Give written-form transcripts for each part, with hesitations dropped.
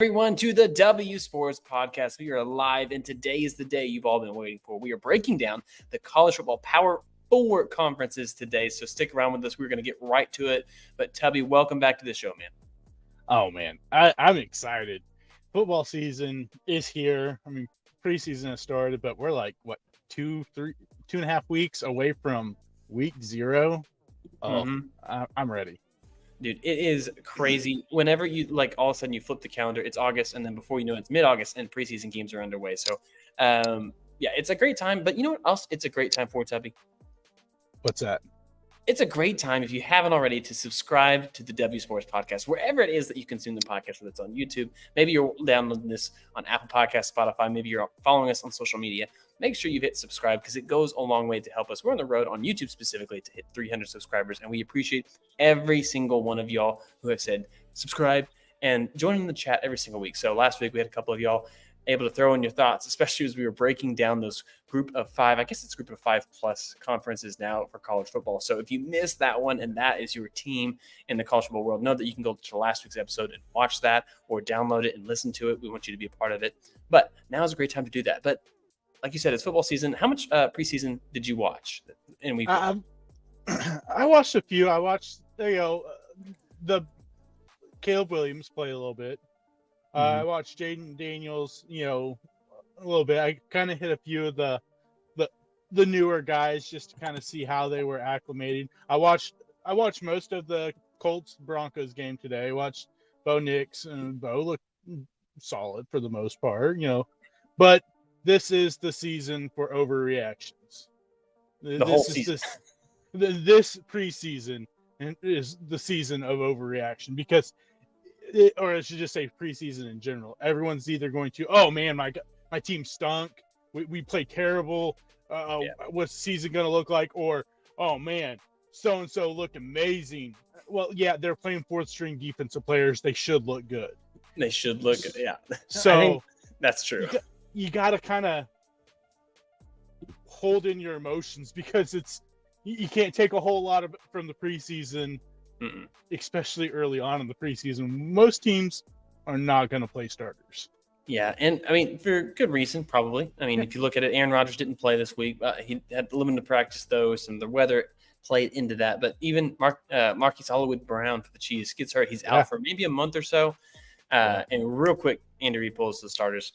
Everyone to the W Sports Podcast. We are live, and today is the day you've all been waiting for. We are breaking down the college football Power 4 conferences today, so stick around with us. We're going to get right to it. But Tubby, welcome back to the show, man. Oh, man, I'm excited. Football season is here. I mean, preseason has started, but we're like, 2.5 weeks away from week 0. Oh, I'm ready. Dude, it is crazy. Whenever you all of a sudden you flip the calendar, it's August, and then before you know it, it's mid-August, and preseason games are underway. So, it's a great time. But you know what else? It's a great time for, Tubby. What's that? It's a great time, if you haven't already, to subscribe to the W Sports Podcast, wherever it is that you consume the podcast, whether it's on YouTube. Maybe you're downloading this on Apple Podcasts, Spotify. Maybe you're following us on social media. Make sure you hit subscribe because it goes a long way to help us. We're on the road on YouTube specifically to hit 300 subscribers, and we appreciate every single one of y'all who have said subscribe and join in the chat every single week. So last week we had a couple of y'all able to throw in your thoughts, especially as we were breaking down those group of 5, I guess it's group of 5 plus conferences now for college football. So if you missed that one and that is your team in the college football world, know that you can go to last week's episode and watch that or download it and listen to it. We want you to be a part of it. But now is a great time to do that. But like you said, it's football season. How much preseason did you watch in week 1? I watched a few. I watched, the Caleb Williams play a little bit. I watched Jaden Daniels, a little bit. I kind of hit a few of the newer guys just to kind of see how they were acclimating. I watched most of the Colts Broncos game today. I watched Bo Nix, and Bo looked solid for the most part, But this is the season for overreactions. Whole season. This preseason is the season of overreaction because. Or I should just say preseason in general. Everyone's either going to, oh man, my team stunk. We played terrible. What's the season going to look like? Or, oh man, so-and-so looked amazing. Well, yeah, they're playing 4th string defensive players. They should look good. They should look good, yeah. So I think that's true. You got to kind of hold in your emotions because you can't take a whole lot of it from the preseason. Especially early on in the preseason. Most teams are not going to play starters. Yeah, and I mean, for good reason, probably. I mean, if you look at it, Aaron Rodgers didn't play this week. He had limited practice, though, and the weather played into that. But even Marquise Hollywood-Brown for the Chiefs gets hurt. He's out for maybe a month or so. And real quick, Andy Reid pulls the starters.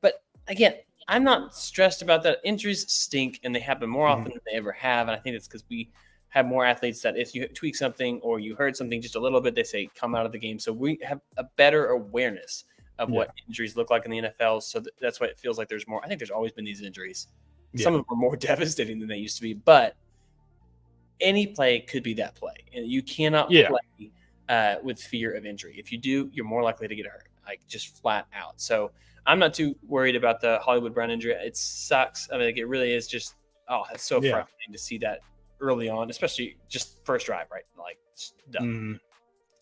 But again, I'm not stressed about that. Injuries stink, and they happen more often than they ever have. And I think it's because we have more athletes that if you tweak something or you heard something just a little bit, they say come out of the game. So we have a better awareness of what injuries look like in the NFL. So that's why it feels like there's more. I think there's always been these injuries. Some of them are more devastating than they used to be, but any play could be that play. And you cannot play with fear of injury. If you do, you're more likely to get hurt, like just flat out. So I'm not too worried about the Hollywood-Brown injury. It sucks. I mean, like, it really is just, it's so frustrating to see that early on, especially just first drive, right? Like, done.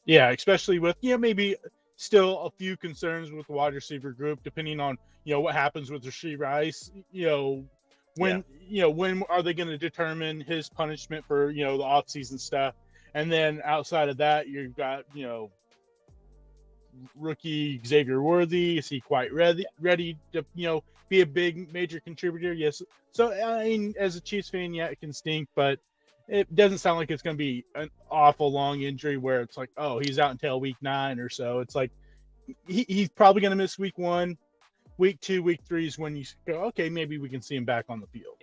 Yeah, especially with maybe still a few concerns with the wide receiver group, depending on what happens with Rashee Rice. When are they going to determine his punishment for the offseason stuff? And then outside of that, you've got rookie Xavier Worthy. Is he quite ready to be a big major contributor? Yes. So I mean, as a Chiefs fan, it can stink, but it doesn't sound like it's going to be an awful long injury where it's like, oh, he's out until week 9 or so. It's like he's probably going to miss week 1, week 2, week 3 is when you go, okay, maybe we can see him back on the field.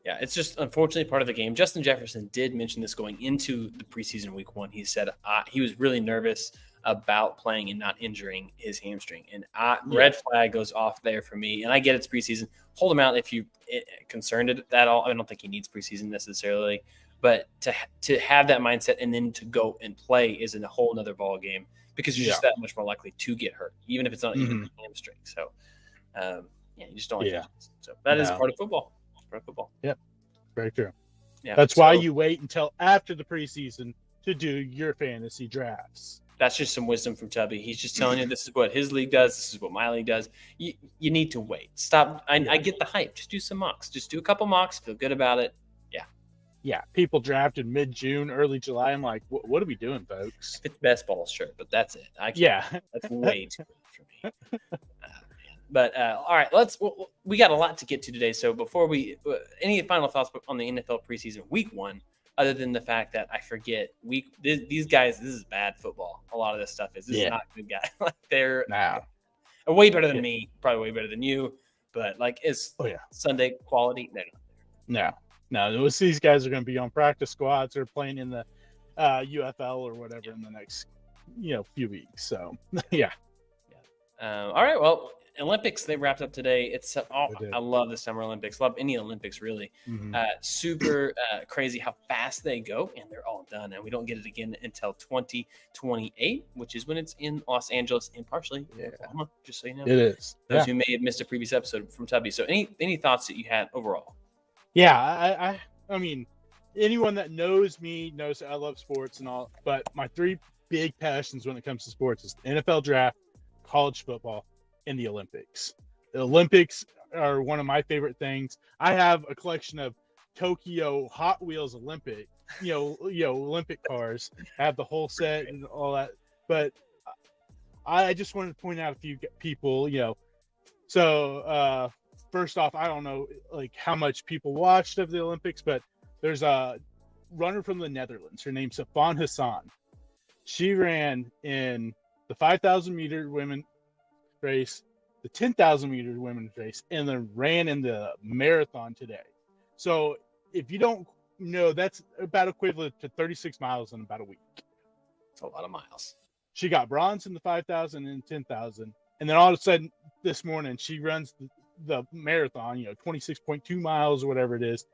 Yeah, it's just unfortunately part of the game. Justin Jefferson did mention this going into the preseason week 1. He said he was really nervous about playing and not injuring his hamstring. And red flag goes off there for me. And I get it's preseason. Hold him out if you're concerned at all. I don't think he needs preseason necessarily. But to have that mindset and then to go and play is in a whole nother ball game because you're just that much more likely to get hurt, even if it's not even the hamstring. So, you just don't like it. So that is part of football. It's part of football. Yep. Very true. Yeah. That's why you wait until after the preseason to do your fantasy drafts. That's just some wisdom from Tubby. He's just telling you this is what his league does. This is what my league does. You need to wait. Stop. I get the hype. Just do some mocks. Just do a couple mocks. Feel good about it. Yeah. yeah, people drafted mid-June, early July. I'm like, what are we doing, folks? If it's best ball, sure, but that's it. I can't. Yeah. That's way too early for me. But all right, we got a lot to get to today. So before we, any final thoughts on the NFL preseason week 1, other than the fact that I forget these guys, this is bad football. A lot of this stuff is not good guys. Like they're way better than me, probably way better than you, but like it's Sunday quality. No, these guys are going to be on practice squads or playing in the UFL or whatever in the next few weeks. So yeah. All right, well. Olympics, they wrapped up today. It's I love the Summer Olympics. Love any Olympics, really. Mm-hmm. Super crazy how fast they go, and they're all done. And we don't get it again until 2028, which is when it's in Los Angeles and partially Oklahoma, just so you know. It is. Those who may have missed a previous episode from Tubby. So any thoughts that you had overall? Yeah, I mean, anyone that knows me knows that I love sports and all, but my 3 big passions when it comes to sports is the NFL draft, college football, in the Olympics. The Olympics are one of my favorite things. I have a collection of Tokyo Hot Wheels Olympic cars. I have the whole set and all that. But I just wanted to point out a few people, So first off, I don't know like how much people watched of the Olympics, but there's a runner from the Netherlands. Her name's Sifan Hassan. She ran in the 5,000 meter women race, the 10,000 meter women's race, and then ran in the marathon today. So if you don't know, that's about equivalent to 36 miles in about a week. It's a lot of miles. She got bronze in the 5,000 and 10,000, and then all of a sudden this morning she runs the marathon, 26.2 miles or whatever it is,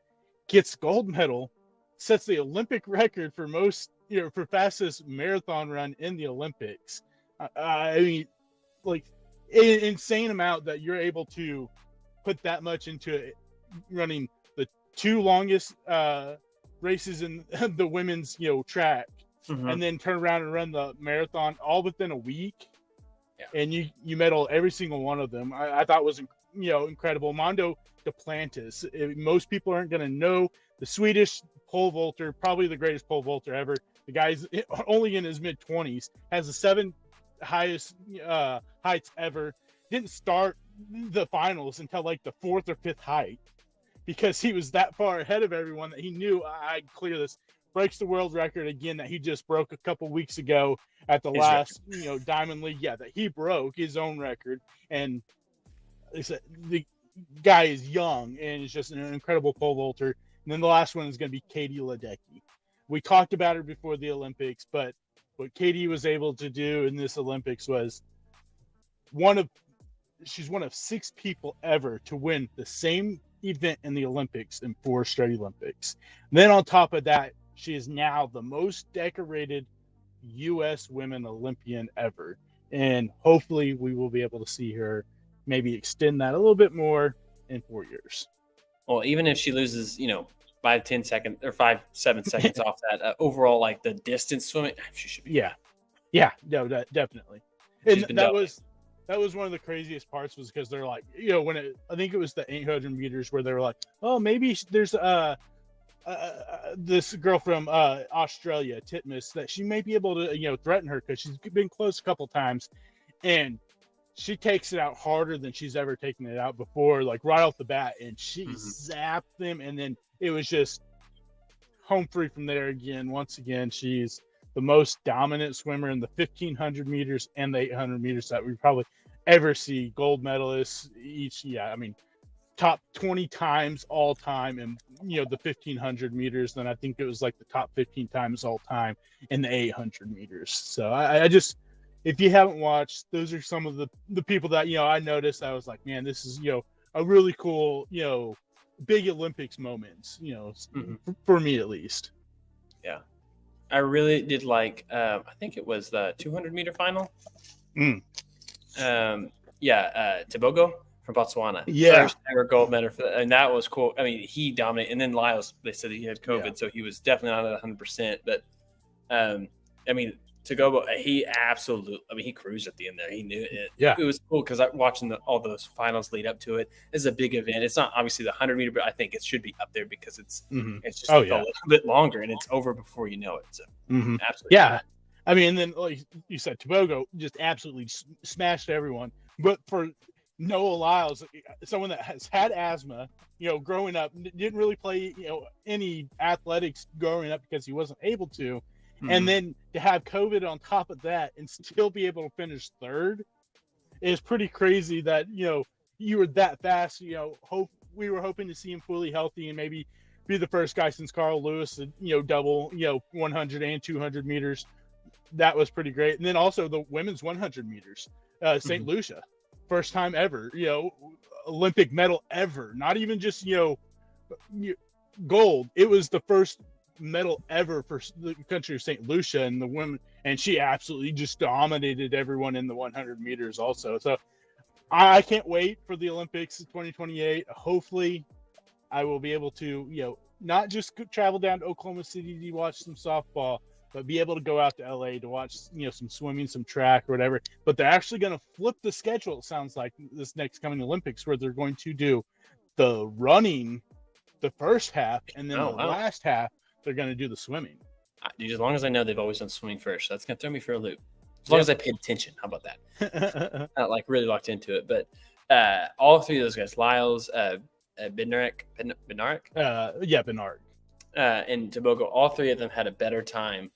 gets gold medal, sets the Olympic record for most, for fastest marathon run in the Olympics. I mean, like, an insane amount that you're able to put that much into it, running the 2 longest races in the women's track, and then turn around and run the marathon all within a week, and you medal every single one of them. I thought was incredible. Mondo Duplantis, most people aren't going to know, the Swedish pole vaulter, probably the greatest pole vaulter ever. The guy's only in his mid-20s, has the 7 highest heights ever. Didn't start the finals until like the 4th or 5th height because he was that far ahead of everyone that he knew I'd clear this. Breaks the world record again that he just broke a couple weeks ago at the last Diamond League. Yeah, that he broke his own record, and the guy is young and is just an incredible pole vaulter. And then the last one is going to be Katie Ledecky. We talked about her before the Olympics, but what Katie was able to do in this Olympics was she's one of 6 people ever to win the same event in the Olympics in 4 straight Olympics. And then on top of that, she is now the most decorated U.S. women Olympian ever. And hopefully we will be able to see her maybe extend that a little bit more in 4 years. Well, even if she loses, 5-10 seconds or 5-7 seconds off that overall, like the distance swimming, she should be. No, definitely. And that was one of the craziest parts, was because they're like, I think it was the 800 meters where they were like, oh, maybe there's this girl from Australia, Titmus, that she may be able to threaten her because she's been close a couple times, and she takes it out harder than she's ever taken it out before, like right off the bat, and she zapped them, and then it was just home free from there again. Once again, she's the most dominant swimmer in the 1,500 meters and the 800 meters that we probably ever see. Gold medalists each, top 20 times all time in the 1,500 meters. Then I think it was like the top 15 times all time in the 800 meters. So I just, if you haven't watched, those are some of the people that I noticed. I was like, man, this is a really cool big Olympics moments, for me at least. Yeah, I really did like. I think it was the 200 meter final. Tebogo from Botswana. First ever gold medal for that, and that was cool. I mean, he dominated. And then Lyles, they said he had COVID, so he was definitely not at 100%. But I mean, Tagobo, he absolutely, I mean, he cruised at the end there. He knew it. Yeah. It was cool because I'm watching all those finals lead up to it. It's a big event. It's not obviously the 100-meter, but I think it should be up there because it's just a little bit longer and it's over before you know it. So, absolutely. Yeah. I mean, and then like you said, Tagobo just absolutely smashed everyone. But for Noah Lyles, someone that has had asthma, growing up, didn't really play, any athletics growing up because he wasn't able to. And then to have COVID on top of that and still be able to finish third is pretty crazy that, you were that fast. We were hoping to see him fully healthy and maybe be the first guy since Carl Lewis to, double, 100 and 200 meters. That was pretty great. And then also the women's 100 meters, St. Lucia, first time ever, Olympic medal ever, not even just, gold. It was the first medal ever for the country of St. Lucia and the women, and she absolutely just dominated everyone in the 100 meters also. So I can't wait for the Olympics in 2028. Hopefully I will be able to, not just travel down to Oklahoma City to watch some softball, but be able to go out to LA to watch, some swimming, some track or whatever. But they're actually going to flip the schedule, it sounds like, this next coming Olympics, where they're going to do the running the first half, and then last half they're going to do the swimming. Dude, as long as I know they've always done swimming first, that's going to throw me for a loop. As long as I paid attention. How about that? Not like really locked into it. But all three of those guys, Lyles, Bednarik, Bednarik. And Tagobo, all three of them had a better time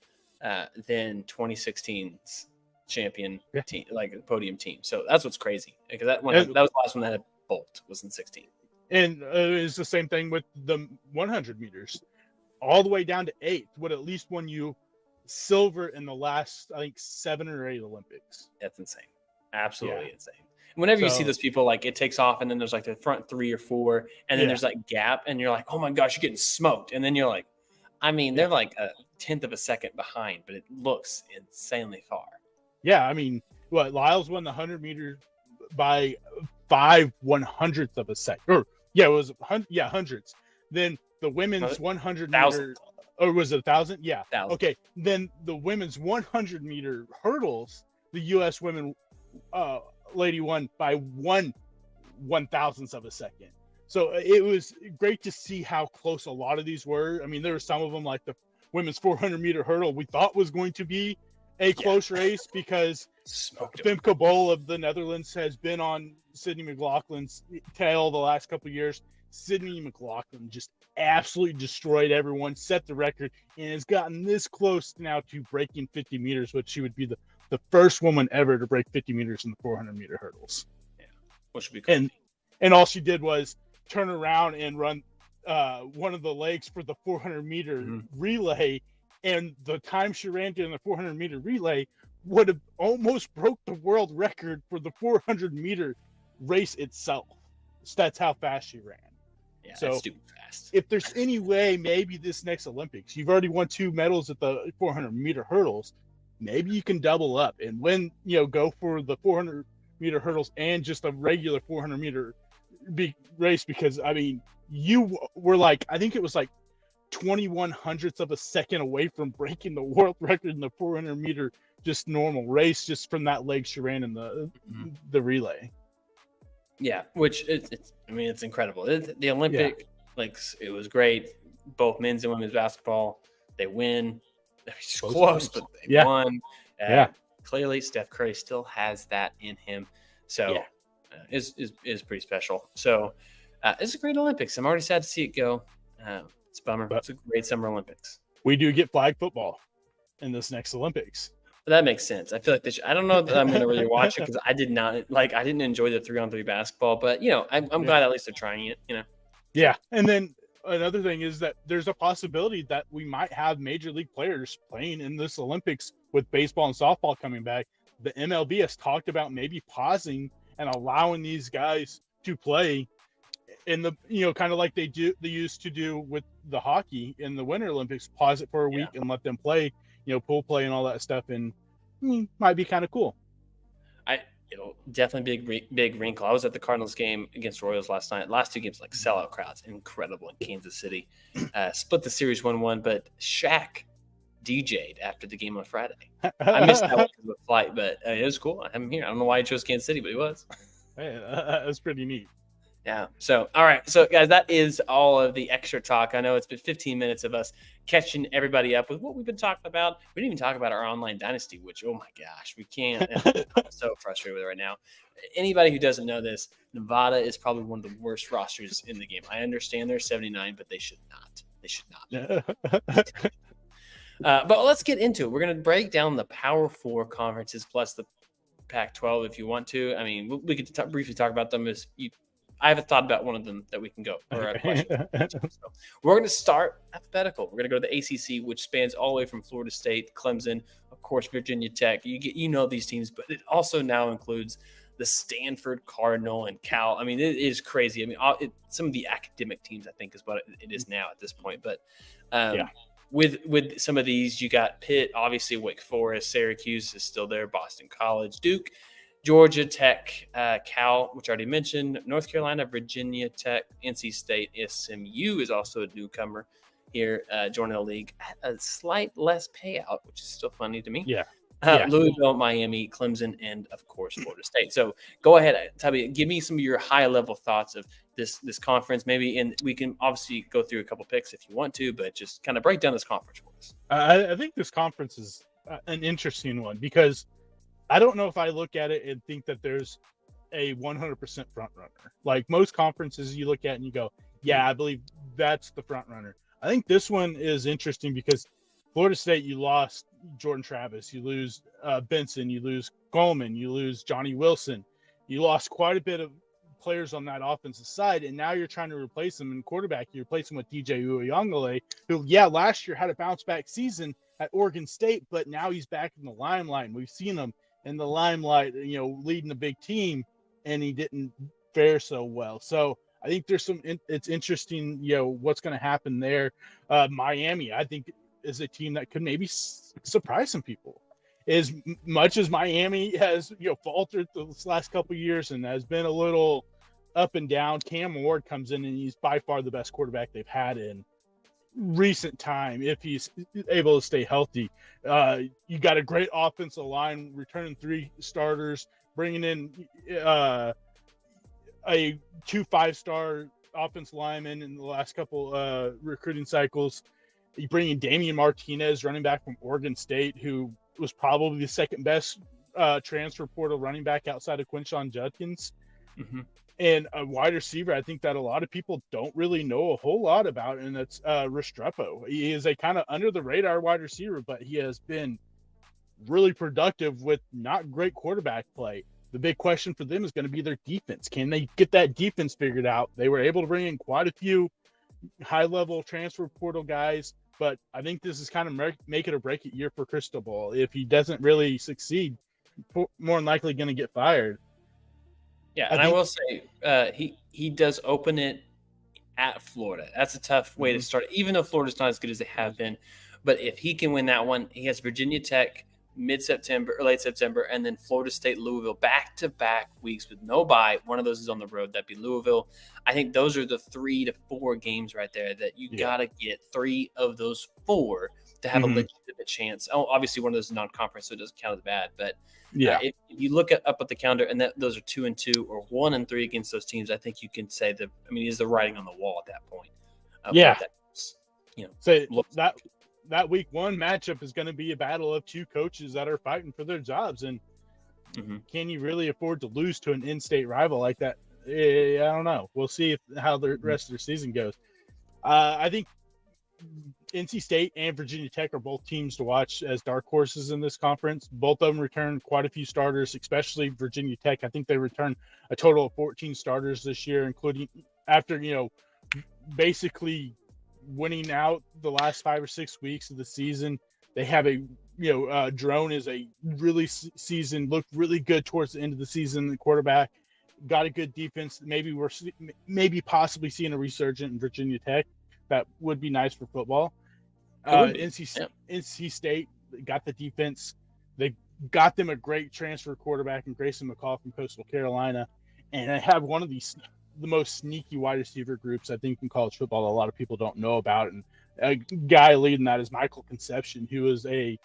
than 2016's champion team, like podium team. So that's what's crazy, because that was the last one that had Bolt, was in 16. And it's the same thing with the 100 meters, all the way down to 8th would at least won you silver in the last, I think, 7 or 8 Olympics. That's insane. Absolutely insane. Whenever you see those people, like, it takes off and then there's like the front 3 or 4 and then there's like gap and you're like, oh my gosh, you're getting smoked. And then you're like, I mean, they're like a 1/10 of a second behind, but it looks insanely far. Yeah. I mean, Lyles won the 100 meters by 5/100th of a second. Or it was hundreds. Then the women's 100 meter, or was it 1,000? Yeah. 1,000. Okay. Then the women's 100 meter hurdles, the U.S. women lady won by 1/1000th of a second. So it was great to see how close a lot of these were. I mean, there were some of them, like the women's 400 meter hurdle, we thought was going to be a close race because Femke Bol of the Netherlands has been on Sydney McLaughlin's tail the last couple of years. Sydney McLaughlin just absolutely destroyed everyone, set the record, and has gotten this close now to breaking 50 meters, which she would be the first woman ever to break 50 meters in the 400 meter hurdles. Yeah, which would be cool. And all she did was turn around and run one of the legs for the 400 meter relay, and the time she ran during the 400 meter relay would have almost broke the world record for the 400 meter race itself. So that's how fast she ran. Yeah, so that's stupid fast. If there's any way, maybe this next Olympics, you've already won 2 medals at the 400 meter hurdles, maybe you can double up and win, go for the 400 meter hurdles and just a regular 400 meter race, because I mean, you were like, I think it was like 21/100th of a second away from breaking the world record in the 400 meter just normal race, just from that leg she ran in the relay. Yeah, which it's incredible. The Olympic, it was great. Both men's and women's basketball, they win. They're close, but they won. Clearly, Steph Curry still has that in him. So is pretty special. So it's a great Olympics. I'm already sad to see it go. It's a bummer. But it's a great Summer Olympics. We do get flag football in this next Olympics. But that makes sense. I feel like I don't know that I'm going to really watch it, because I didn't enjoy the 3-on-3 basketball. But I'm glad at least they're trying it. Yeah, and then another thing is that there's a possibility that we might have major league players playing in this Olympics with baseball and softball coming back. The MLB has talked about maybe pausing and allowing these guys to play in the, kind of like they used to do with the hockey in the Winter Olympics, pause it for a week and let them play, pool play and all that stuff. And might be kind of cool. It'll definitely be a big wrinkle. I was at the Cardinals game against Royals last night. Last 2 games, like sellout crowds, incredible in Kansas City. Split the series 1-1, but Shaq DJ'd after the game on Friday. I missed that one because of the flight, but it was cool. I have him here. I don't know why he chose Kansas City, but he was. Hey, that's pretty neat. Yeah. So, all right. So, guys, that is all of the extra talk. I know it's been 15 minutes of us catching everybody up with what we've been talking about. We didn't even talk about our online dynasty, which, oh my gosh, we can't. I'm so frustrated with it right now. Anybody who doesn't know this, Nevada is probably one of the worst rosters in the game. I understand they're 79, but they should not. They should not. But let's get into it. We're going to break down the Power 4 conferences plus the Pac-12 if you want to. I mean, we could briefly talk about them as you. I haven't thought about one of them that we can go or a question. So we're going to start alphabetical. We're going to go to the ACC, which spans all the way from Florida State, Clemson, of course, Virginia Tech. You know these teams, but it also now includes the Stanford Cardinal and Cal. I mean, it is crazy. I mean, some of the academic teams, I think, is what it is now at this point. But with some of these, you got Pitt, obviously Wake Forest, Syracuse is still there, Boston College, Duke, Georgia Tech, Cal, which I already mentioned, North Carolina, Virginia Tech, NC State, SMU is also a newcomer here joining the league at a slight less payout, which is still funny to me. Yeah. Louisville, Miami, Clemson, and of course Florida State. So go ahead, Tubby, give me some of your high-level thoughts of this conference, maybe, and we can obviously go through a couple picks if you want to, but just kind of break down this conference for us. I think this conference is an interesting one because I don't know if I look at it and think that there's a 100% front runner. Like most conferences you look at and you go, yeah, I believe that's the front runner. I think this one is interesting because Florida State, you lost Jordan Travis, you lose Benson, you lose Coleman, you lose Johnny Wilson. You lost quite a bit of players on that offensive side, and now you're trying to replace them in quarterback. You replace them with DJ Uiagalelei, who, last year had a bounce-back season at Oregon State, but now he's back in the limelight. We've seen him in the limelight, leading a big team, and he didn't fare so well. So I think it's interesting, what's going to happen there. Miami, I think, is a team that could maybe surprise some people. As much as Miami has, faltered this last couple of years and has been a little up and down, Cam Ward comes in and he's by far the best quarterback they've had in recent time if he's able to stay healthy. You got a great offensive line, returning 3 starters, bringing in a 2 5-star offensive lineman in the last couple recruiting cycles. You bring in Damian Martinez, running back from Oregon State, who was probably the second best transfer portal running back outside of Quinshon Judkins. Mm-hmm. And a wide receiver, I think that a lot of people don't really know a whole lot about, and that's Restrepo. He is a kind of under-the-radar wide receiver, but he has been really productive with not great quarterback play. The big question for them is going to be their defense. Can they get that defense figured out? They were able to bring in quite a few high-level transfer portal guys, but I think this is kind of make it or break it year for Cristobal. If he doesn't really succeed, more than likely going to get fired. Yeah, and I will say he does open it at Florida. That's a tough way to start, even though Florida's not as good as they have been. But if he can win that one, he has Virginia Tech mid-September or late September, and then Florida State, Louisville, back-to-back weeks with no bye. One of those is on the road. That'd be Louisville. I think those are the 3 to 4 games right there that you got to get 3 of those 4 to have a legitimate chance. Oh, obviously, one of those is non-conference, so it doesn't count as bad. But if you look up at the calendar and those are 2-2 or 1-3 against those teams, I think you can say that. I mean, is the writing on the wall at that point? So that week 1 matchup is going to be a battle of 2 coaches that are fighting for their jobs, and can you really afford to lose to an in-state rival like that? I don't know. We'll see how the rest of their season goes. I think NC State and Virginia Tech are both teams to watch as dark horses in this conference. Both of them returned quite a few starters, especially Virginia Tech. I think they returned a total of 14 starters this year, including after, basically winning out the last 5 or 6 weeks of the season. They have Drone is a really season, looked really good towards the end of the season. The quarterback got a good defense. Maybe we're possibly seeing a resurgence in Virginia Tech. That would be nice for football. NC State got the defense. They got them a great transfer quarterback in Grayson McCall from Coastal Carolina. And they have one of the most sneaky wide receiver groups, I think, in college football that a lot of people don't know about. And A guy leading that is Michael Conception, who was a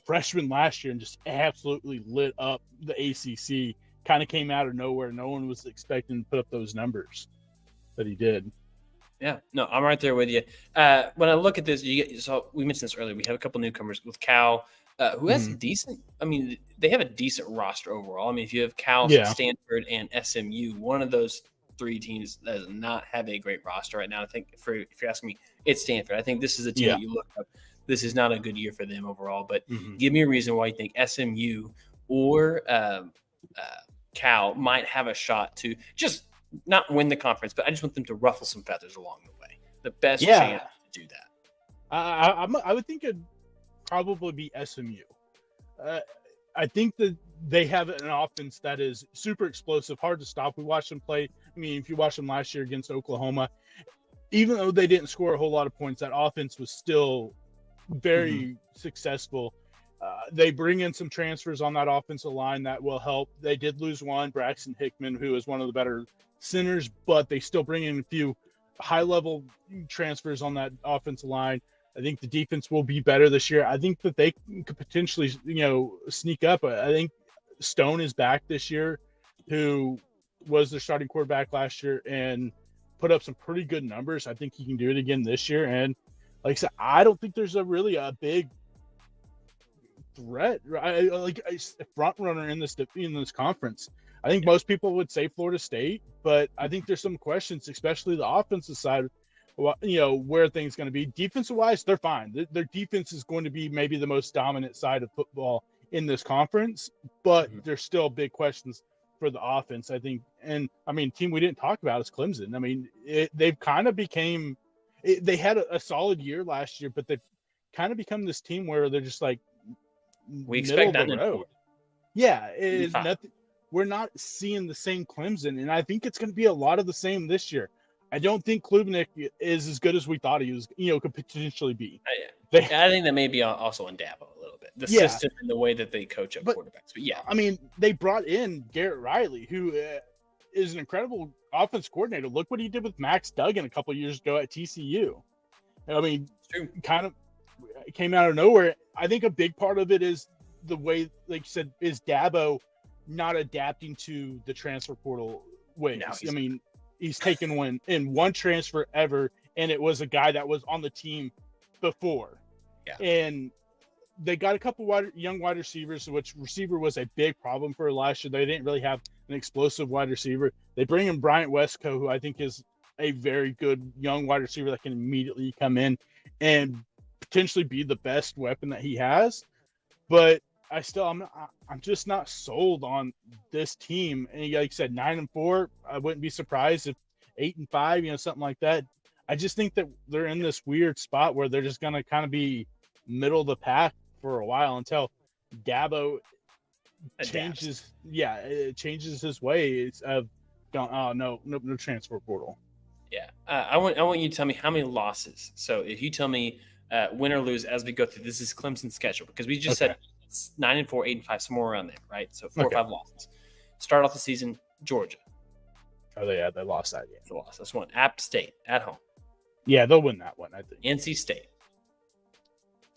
freshman last year and just absolutely lit up the ACC. Kind of came out of nowhere. No one was expecting to put up those numbers that he did. Yeah, no, I'm right there with you. When I look at this, so we mentioned this earlier. We have a couple newcomers with Cal, who has decent. I mean, they have a decent roster overall. I mean, if you have Cal, Stanford, and SMU, one of those three teams does not have a great roster right now. I think if you're asking me, it's Stanford. I think this is a team that you look up. This is not a good year for them overall. But give me a reason why you think SMU or Cal might have a shot to just not win the conference, but I just want them to ruffle some feathers along the way. The best chance to do that. I would think it'd probably be SMU. I think that they have an offense that is super explosive, hard to stop. We watched them play. I mean, if you watched them last year against Oklahoma, even though they didn't score a whole lot of points, that offense was still very successful. They bring in some transfers on that offensive line that will help. They did lose one, Braxton Hickman, who is one of the better centers, but they still bring in a few high-level transfers on that offensive line. I think the defense will be better this year. I think that they could potentially, sneak up. I think Stone is back this year, who was their starting quarterback last year and put up some pretty good numbers. I think he can do it again this year. And like I said, I don't think there's really a big threat, right? Like a front runner in this conference. I think most people would say Florida State, but I think there's some questions, especially the offensive side, where things going to be. Defensive wise, they're fine. Their defense is going to be maybe the most dominant side of football in this conference, but there's still big questions for the offense, I think. And I mean, team we didn't talk about is Clemson. I mean, they've kind of they had a solid year last year, but they've kind of become this team where they're just like, we expect that. Yeah, it's nothing. We're not seeing the same Clemson, and I think it's going to be a lot of the same this year. I don't think Klubnik is as good as we thought he was, could potentially be. I think that may be also in Dabo a little bit. The system and the way that they coach up quarterbacks. But I mean, they brought in Garrett Riley, who is an incredible offense coordinator. Look what he did with Max Duggan a couple of years ago at TCU. I mean, kind of came out of nowhere. I think a big part of it is the way, like you said, is Dabo not adapting to the transfer portal ways. No, I mean, he's taken one transfer ever, and it was a guy that was on the team before. Yeah. And they got a couple young wide receivers, which receiver was a big problem for last year. They didn't really have an explosive wide receiver. They bring in Bryant Westco, who I think is a very good young wide receiver that can immediately come in and potentially be the best weapon that he has. But I'm just not sold on this team. And like I said, 9-4, I wouldn't be surprised if 8-5, something like that. I just think that they're in this weird spot where they're just going to kind of be middle of the pack for a while until Dabo changes his ways of going, no transfer portal. Yeah. I want you to tell me how many losses. So if you tell me win or lose as we go through, this is Clemson's schedule, because we just said 9-4, 8-5, somewhere around there, right? So 4 or 5 losses. Start off the season, Georgia. Oh, they lost that game. They lost. That's one. App State at home. Yeah, they'll win that one, I think. NC State.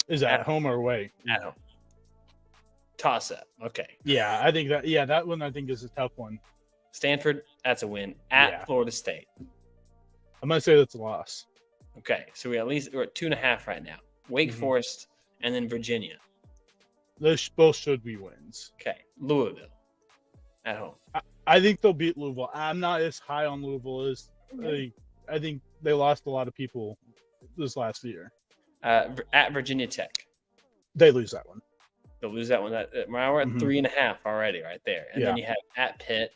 Is that at home or away? At home. Toss up. Okay. Yeah, I think that. Yeah, that one I think is a tough one. Stanford, that's a win. At Florida State. I'm gonna say that's a loss. Okay, so we're at 2.5 right now. Wake Forest and then Virginia. Those both should be wins. Okay, Louisville at home. I think they'll beat Louisville. I'm not as high on Louisville as I think they lost a lot of people this last year. At Virginia Tech. They lose that one. They'll lose that one. We're at 3.5 already right there. And then you have at Pitt.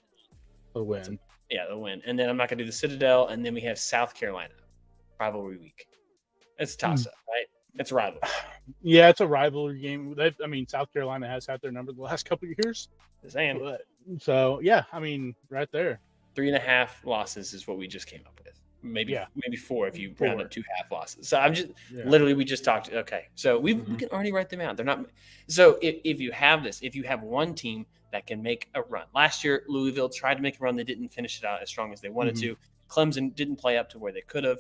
They'll win. They'll win. And then I'm not going to do the Citadel. And then we have South Carolina. Rivalry week. It's a toss-up, right? It's a rivalry. Yeah, it's a rivalry game. I mean, South Carolina has had their number the last couple of years. Just saying. So, yeah, I mean, right there. 3.5 losses is what we just came up with. Maybe 4 if you round up 2 half losses. So I'm just literally, we just talked. Okay, so we can already write them out. They're not. So if you have this, if you have one team that can make a run. Last year, Louisville tried to make a run. They didn't finish it out as strong as they wanted to. Clemson didn't play up to where they could have.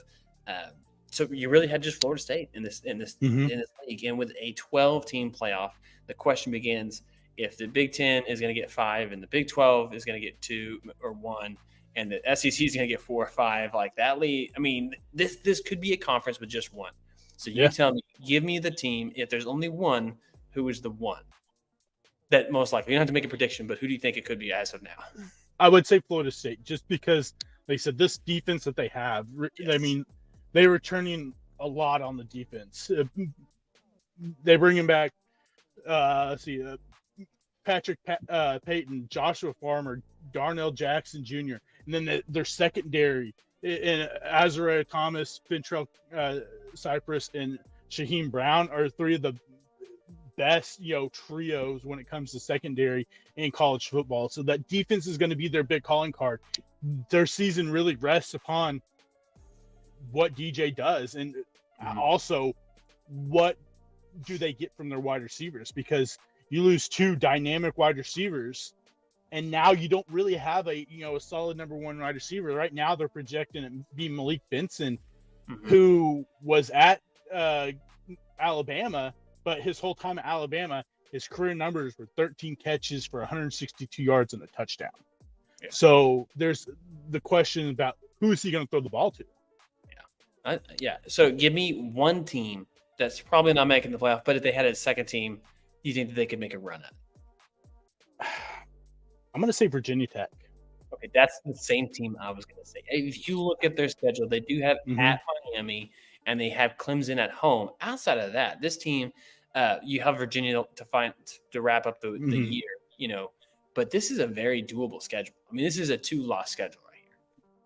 So you really had just Florida State in this league, and with a 12-team playoff, the question begins: if the Big Ten is going to get 5, and the Big 12 is going to get 2 or 1, and the SEC is going to get 4 or 5, like that league. I mean, this could be a conference with just one. So you tell me, give me the team. If there's only one, who is the one that most likely? You don't have to make a prediction, but who do you think it could be as of now? I would say Florida State, just because they said this defense that they have. I mean, they were turning a lot on the defense. They bring him back. Patrick Payton, Joshua Farmer, Darnell Jackson Jr., and then their secondary in Azariah Thomas, Fintrell Cypress, and Shaheem Brown are 3 of the best trios when it comes to secondary in college football. So that defense is going to be their big calling card. Their season really rests upon what DJ does, and also what do they get from their wide receivers, because you lose 2 dynamic wide receivers, and now you don't really have a solid number 1 wide receiver. Right now they're projecting it to be Malik Benson, who was at Alabama, but his whole time at Alabama, his career numbers were 13 catches for 162 yards and a touchdown. Yeah. So there's the question about who is he going to throw the ball to? So give me one team that's probably not making the playoff, but if they had a second team, you think that they could make a run at? I'm going to say Virginia Tech. Okay, that's the same team I was going to say. If you look at their schedule, they do have at Miami, and they have Clemson at home. Outside of that, this team, you have Virginia to wrap up the year, but this is a very doable schedule. I mean, this is a 2-loss schedule right here.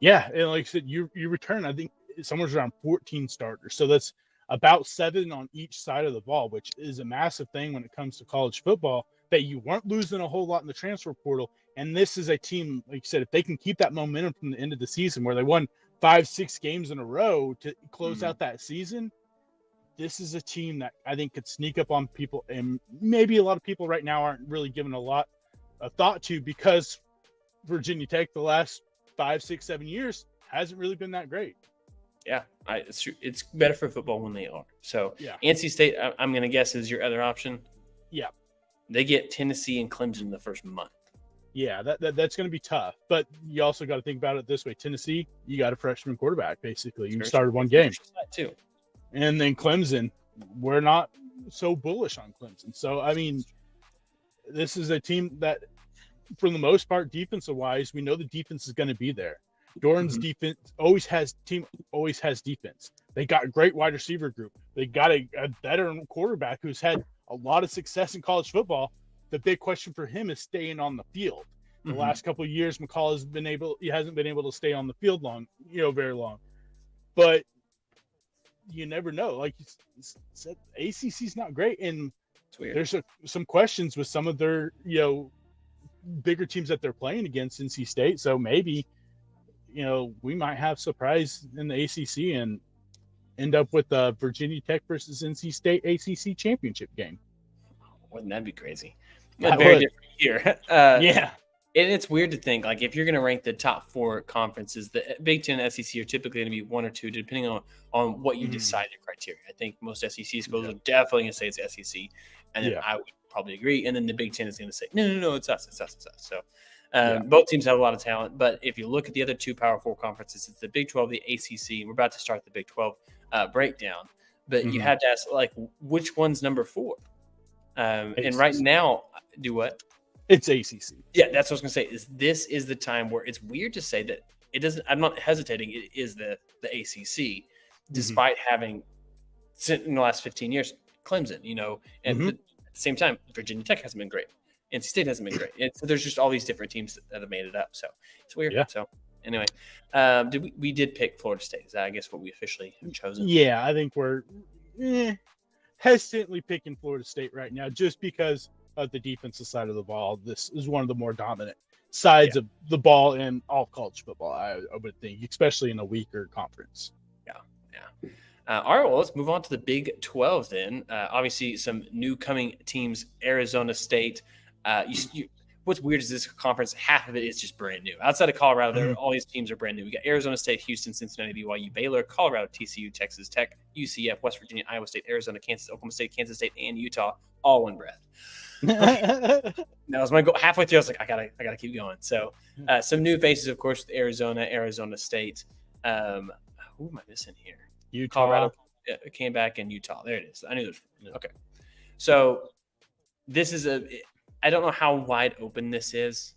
Yeah, and like I said, you return, I think, somewhere around 14 starters. So that's about 7 on each side of the ball, which is a massive thing when it comes to college football, that you weren't losing a whole lot in the transfer portal. And this is a team, like you said, if they can keep that momentum from the end of the season where they won 5-6 games in a row to close out that season, this is a team that I think could sneak up on people, and maybe a lot of people right now aren't really giving a lot of thought to, because Virginia Tech the last 5, 6, 7 years hasn't really been that great. Yeah, it's better for football when they are. So NC State, I'm going to guess, is your other option. Yeah. They get Tennessee and Clemson in the first month. Yeah, that's going to be tough. But you also got to think about it this way. Tennessee, you got a freshman quarterback, basically. You started one game. Too. And then Clemson, we're not so bullish on Clemson. So, I mean, this is a team that, for the most part, defensive-wise, we know the defense is going to be there. Doran's defense always has defense. They got a great wide receiver group. They got a veteran quarterback who's had a lot of success in college football. The big question for him is staying on the field. The last couple of years, McCall hasn't been able to stay on the field very long. But you never know. Like you said, ACC's not great, and there's some questions with some of their bigger teams that they're playing against. NC State, so maybe we might have surprise in the ACC and end up with the Virginia Tech versus NC State ACC championship game. Wouldn't that be crazy? Very different year. Yeah. And it's weird to think, like, if you're going to rank the top 4 conferences, the Big Ten and SEC are typically going to be 1 or 2, depending on what you decide your criteria. I think most SEC schools are definitely going to say it's SEC, and then I would probably agree. And then the Big Ten is going to say, no, it's us. So both teams have a lot of talent. But if you look at the other 2 Power 4 conferences, it's the Big 12, the ACC. And we're about to start the Big 12 breakdown. But you have to ask, like, which one's number 4? And right now, do what? It's ACC. Yeah, that's what I was going to say. This is the time where it's weird to say that it doesn't. I'm not hesitating. It is the ACC, despite having in the last 15 years Clemson. And at the same time, Virginia Tech hasn't been great. NC State hasn't been great. So there's just all these different teams that have made it up. So it's weird. Yeah. So anyway, we did pick Florida State. Is that, I guess, what we officially have chosen? Yeah, I think we're hesitantly picking Florida State right now, just because of the defensive side of the ball. This is one of the more dominant sides of the ball in all college football, I would think, especially in a weaker conference. Yeah. All right, well, let's move on to the Big 12 then. Obviously, some new coming teams, Arizona State. what's weird is this conference, half of it is just brand new. Outside of Colorado, all these teams are brand new. We got Arizona State, Houston, Cincinnati, BYU, Baylor, Colorado, TCU, Texas Tech, UCF, West Virginia, Iowa State, Arizona, Kansas, Oklahoma State, Kansas State, and Utah, all one breath. That was my goal. Halfway through, I was like, I gotta keep going. So some new faces, of course, with Arizona State. Who am I missing here? Utah. Colorado came back, and Utah. There it is. I knew it was okay. So this is I don't know how wide open this is.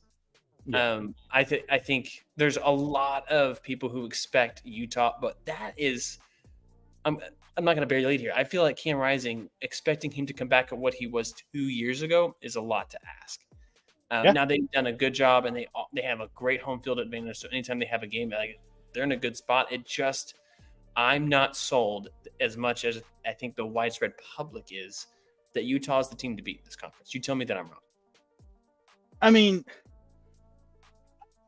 Yeah. I think there's a lot of people who expect Utah, but that is, I'm not going to bury the lead here. I feel like Cam Rising, expecting him to come back at what he was 2 years ago is a lot to ask. Now they've done a good job, and they have a great home field advantage. So anytime they have a game, like, they're in a good spot. I'm not sold as much as I think the widespread public is that Utah is the team to beat this conference. You tell me that I'm wrong. I mean,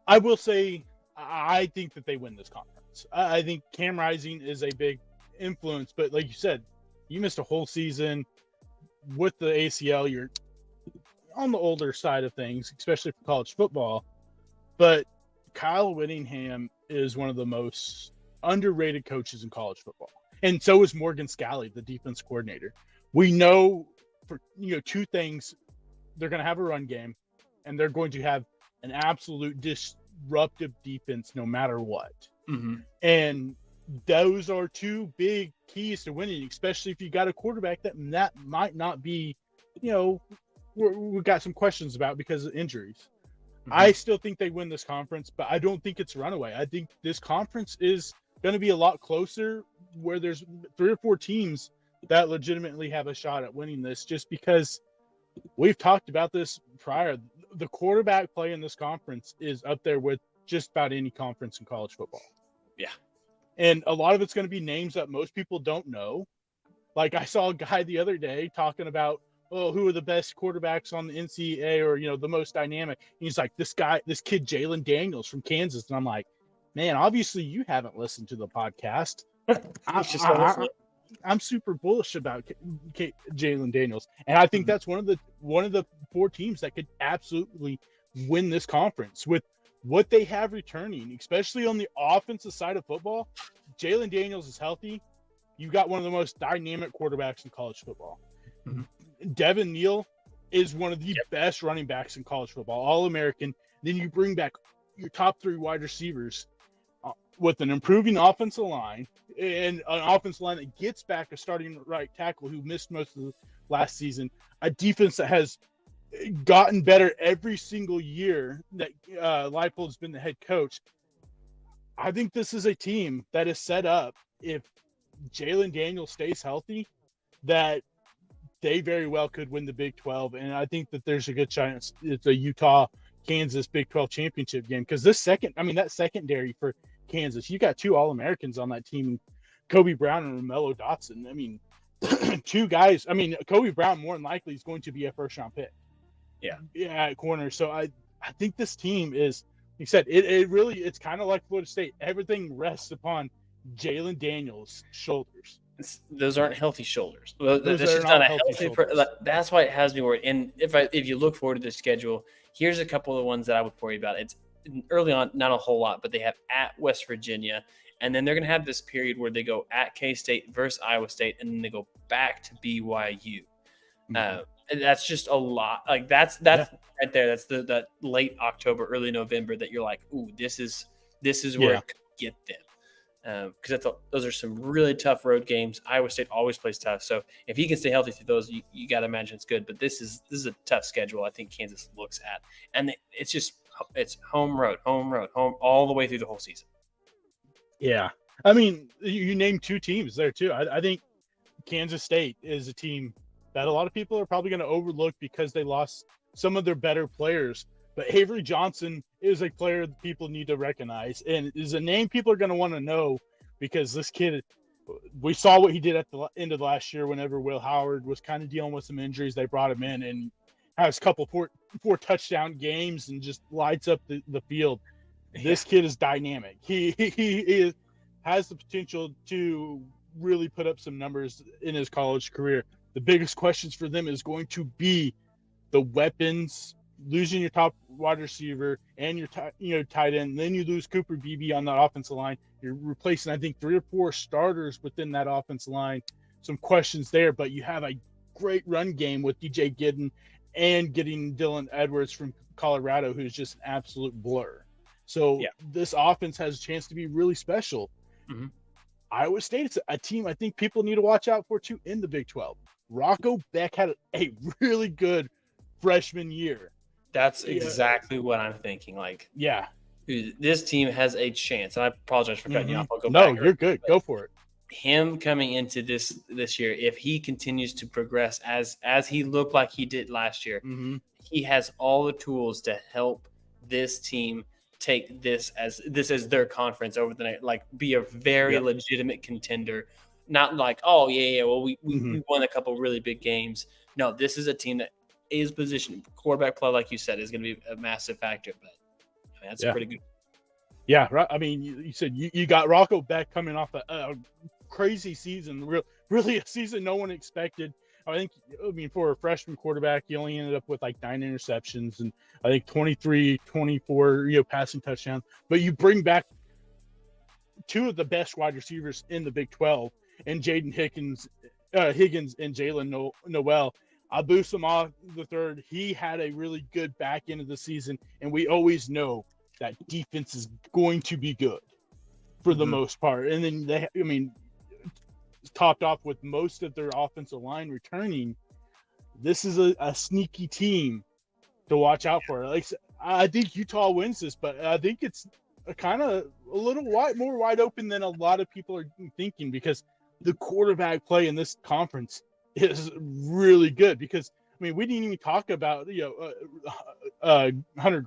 I will say I think that they win this conference. I think Cam Rising is a big influence, but like you said, you missed a whole season with the ACL. You're on the older side of things, especially for college football. But Kyle Whittingham is one of the most underrated coaches in college football, and so is Morgan Scalley, the defense coordinator. We know for two things: they're going to have a run game, and they're going to have an absolute disruptive defense no matter what. Mm-hmm. And those are two big keys to winning, especially if you got a quarterback that might not be, we've got some questions about because of injuries. Mm-hmm. I still think they win this conference, but I don't think it's a runaway. I think this conference is going to be a lot closer, where there's 3 or 4 teams that legitimately have a shot at winning this, just because we've talked about this prior. The quarterback play in this conference is up there with just about any conference in college football. Yeah. And a lot of it's going to be names that most people don't know. Like, I saw a guy the other day talking about, who are the best quarterbacks on the NCAA, or, the most dynamic. And he's like, this kid, Jalen Daniels from Kansas. And I'm like, man, obviously you haven't listened to the podcast. I'm super bullish about Jalen Daniels, and I think that's one of the 4 teams that could absolutely win this conference with what they have returning, especially on the offensive side of football. Jalen Daniels is healthy. You've got one of the most dynamic quarterbacks in college football. Mm-hmm. Devin Neal is one of the best running backs in college football, All-American. Then you bring back your top 3 wide receivers with an improving offensive line, and an offensive line that gets back a starting right tackle who missed most of the last season, a defense that has gotten better every single year that Leipold's been the head coach. I think this is a team that is set up, if Jalen Daniels stays healthy, that they very well could win the Big 12. And I think that there's a good chance it's a Utah-Kansas Big 12 championship game, because that secondary for Kansas, you got 2 All-Americans on that team, Kobe Brown and Romello Dotson. I mean, 2 guys. I mean, Kobe Brown more than likely is going to be a first-round pick. Yeah, at corner. So I think this team is, like you said, it's kind of like Florida State. Everything rests upon Jalen Daniels' shoulders. Those aren't healthy shoulders. Well, that's just not a healthy. That's why it has me worried. And if you look forward to the schedule, here's a couple of the ones that I would worry about. It's early on, not a whole lot, but they have at West Virginia, and then they're going to have this period where they go at K-State versus Iowa State, and then they go back to BYU. Mm-hmm. That's just a lot. Like, that's right there. That's that late October, early November that you're like, ooh, this is where it could get them. Because those are some really tough road games. Iowa State always plays tough, so if he can stay healthy through those, you got to imagine it's good. But this is a tough schedule I think Kansas looks at, and it's home road all the way through the whole season. Yeah, I mean, you named 2 teams there too. I think Kansas State is a team that a lot of people are probably going to overlook because they lost some of their better players. But Avery Johnson is a player that people need to recognize, and is a name people are going to want to know, because this kid, we saw what he did at the end of last year whenever Will Howard was kind of dealing with some injuries. They brought him in and has a couple four touchdown games and just lights up the field. This kid is dynamic. He has the potential to really put up some numbers in his college career. The biggest questions for them is going to be the weapons losing your top wide receiver and your tight end. Then you lose Cooper Beebe on that offensive line. You're replacing, I think, 3 or 4 starters within that offensive line. Some questions there, but you have a great run game with DJ Gidden and getting Dylan Edwards from Colorado, who's just an absolute blur. So this offense has a chance to be really special. Mm-hmm. Iowa State's a team I think people need to watch out for too in the Big 12. Rocco Beck had a really good freshman year. That's exactly what I'm thinking. Like, this team has a chance. And I apologize for cutting you off. I'll go back. No, you're good. Go for it. Him coming into this year, if he continues to progress as he looked like he did last year, he has all the tools to help this team take this as their conference over the night, like be a very legitimate contender. Not like, well, we won a couple really big games. No, this is a team that is positioned. Quarterback play, like you said, is going to be a massive factor. But I mean, that's pretty good. Yeah, right. I mean, you said you got Rocco Beck coming off a crazy season, really a season no one expected. I mean, for a freshman quarterback, he only ended up with like 9 interceptions and I think 23, 24, passing touchdowns. But you bring back 2 of the best wide receivers in the Big 12, and Jaden Higgins and Jalen Noel. Abu Samah III, he had a really good back end of the season, and we always know that defense is going to be good for the most part. And then topped off with most of their offensive line returning. This is a sneaky team to watch out for. Like, I think Utah wins this, but I think it's kind of a little more wide open than a lot of people are thinking, because the quarterback play in this conference is really good. Because I mean, we didn't even talk about Hunter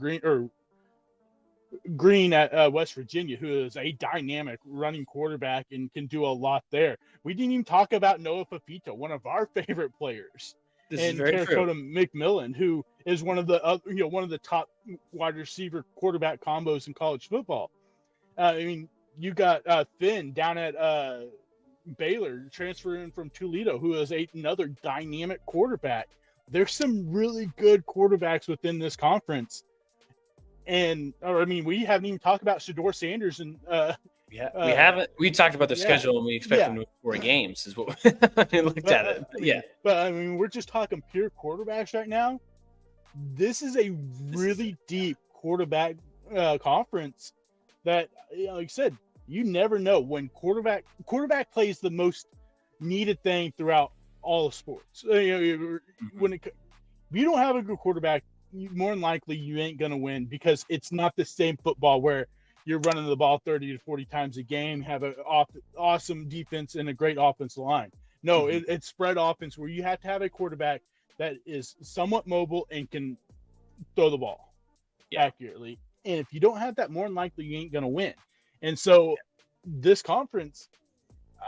Green at West Virginia, who is a dynamic running quarterback and can do a lot there. We didn't even talk about Noah Fafita, one of our favorite players, and Terracotta McMillan, who is one of the top wide receiver quarterback combos in college football. I mean, you got Finn down at Baylor, transferring from Toledo, who is another dynamic quarterback. There's some really good quarterbacks within this conference. And we haven't even talked about Shedeur Sanders and we haven't. We talked about their schedule, and we expect them to win 4 games. Is what we looked at it. But we're just talking pure quarterbacks right now. This is a really deep quarterback conference that, like I said, you never know when quarterback play is the most needed thing throughout all of sports. When if you don't have a good quarterback, more than likely you ain't going to win, because it's not the same football where you're running the ball 30 to 40 times a game, have an awesome defense and a great offensive line. No, it's spread offense where you have to have a quarterback that is somewhat mobile and can throw the ball accurately. And if you don't have that, more than likely you ain't going to win. And so this conference,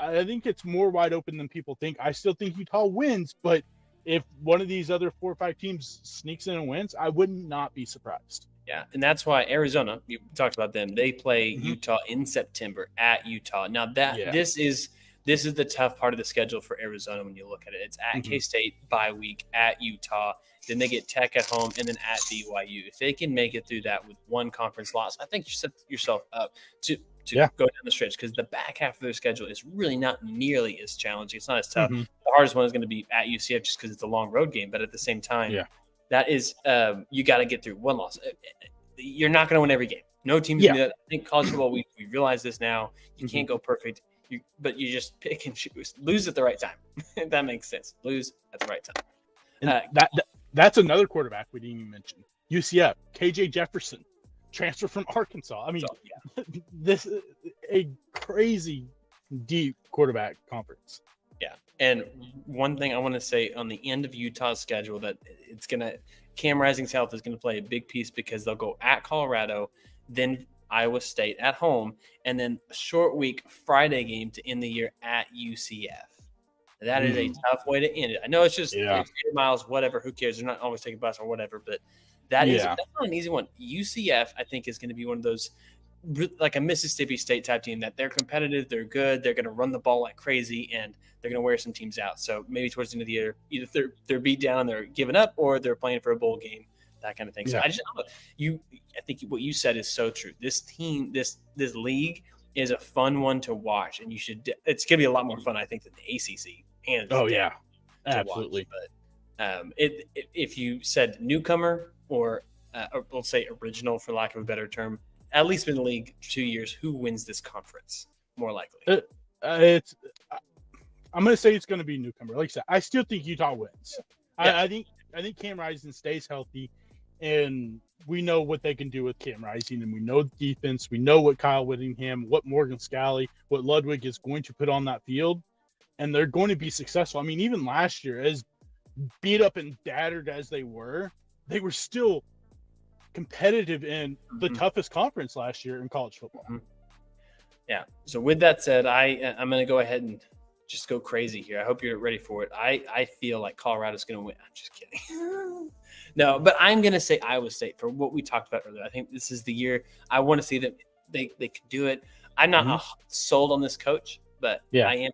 I think it's more wide open than people think. I still think Utah wins, but if one of these other 4 or 5 teams sneaks in and wins, I would not be surprised. Yeah, and that's why Arizona, you talked about them, they play Utah in September at Utah. Now this is the tough part of the schedule for Arizona when you look at it. It's at K-State, bye week, at Utah, then they get Tech at home, and then at BYU. If they can make it through that with 1 conference loss, I think you set yourself up to go down the stretch, because the back half of their schedule is really not nearly as challenging. It's not as tough. The hardest one is going to be at UCF, just because it's a long road game. But at the same time, that is you got to get through 1 loss. You're not going to win every game. No team's going to do that. I think college football, we realize this now. You can't go perfect, but you just pick and choose. Lose at the right time. If that makes sense. Lose at the right time. And that's another quarterback we didn't even mention. UCF, KJ Jefferson, transfer from Arkansas. I mean, this is a crazy deep quarterback conference. Yeah. And one thing I want to say on the end of Utah's schedule, that Cam Rising South is going to play a big piece, because they'll go at Colorado, then Iowa State at home, and then a short week Friday game to end the year at UCF. That is a tough way to end it. I know it's just 8 miles, whatever. Who cares? They're not always taking a bus or whatever, but that's not an easy one. UCF, I think, is going to be one of those, like a Mississippi State type team, that they're competitive, they're good, they're going to run the ball like crazy, and they're going to wear some teams out. So maybe towards the end of the year, either they're beat down, they're giving up, or they're playing for a bowl game. that kind of thing. So Yeah. I think what you said is so true. This team, this league is a fun one to watch, and it's going to be a lot more fun, I think, than the ACC. And absolutely. Watch. But if you said newcomer or let's say original, for lack of a better term, at least been in the league 2 years, who wins this conference more likely? I'm going to say it's going to be newcomer. Like I said, I still think Utah wins. Yeah. I think Cam Rising stays healthy, and we know what they can do with Cam Rising, and we know the defense. We know what Kyle Whittingham, what Morgan Scalley, what Ludwig is going to put on that field, and they're going to be successful. I mean, even last year, as beat up and battered as they were still competitive in the toughest conference last year in college football. Yeah. So with that said, I'm going to go ahead and just go crazy here. I hope you're ready for it. I feel like Colorado's going to win. I'm just kidding. No, but I'm going to say Iowa State for what we talked about earlier. I think this is the year I want to see that they can do it. I'm not sold on this coach, but I am.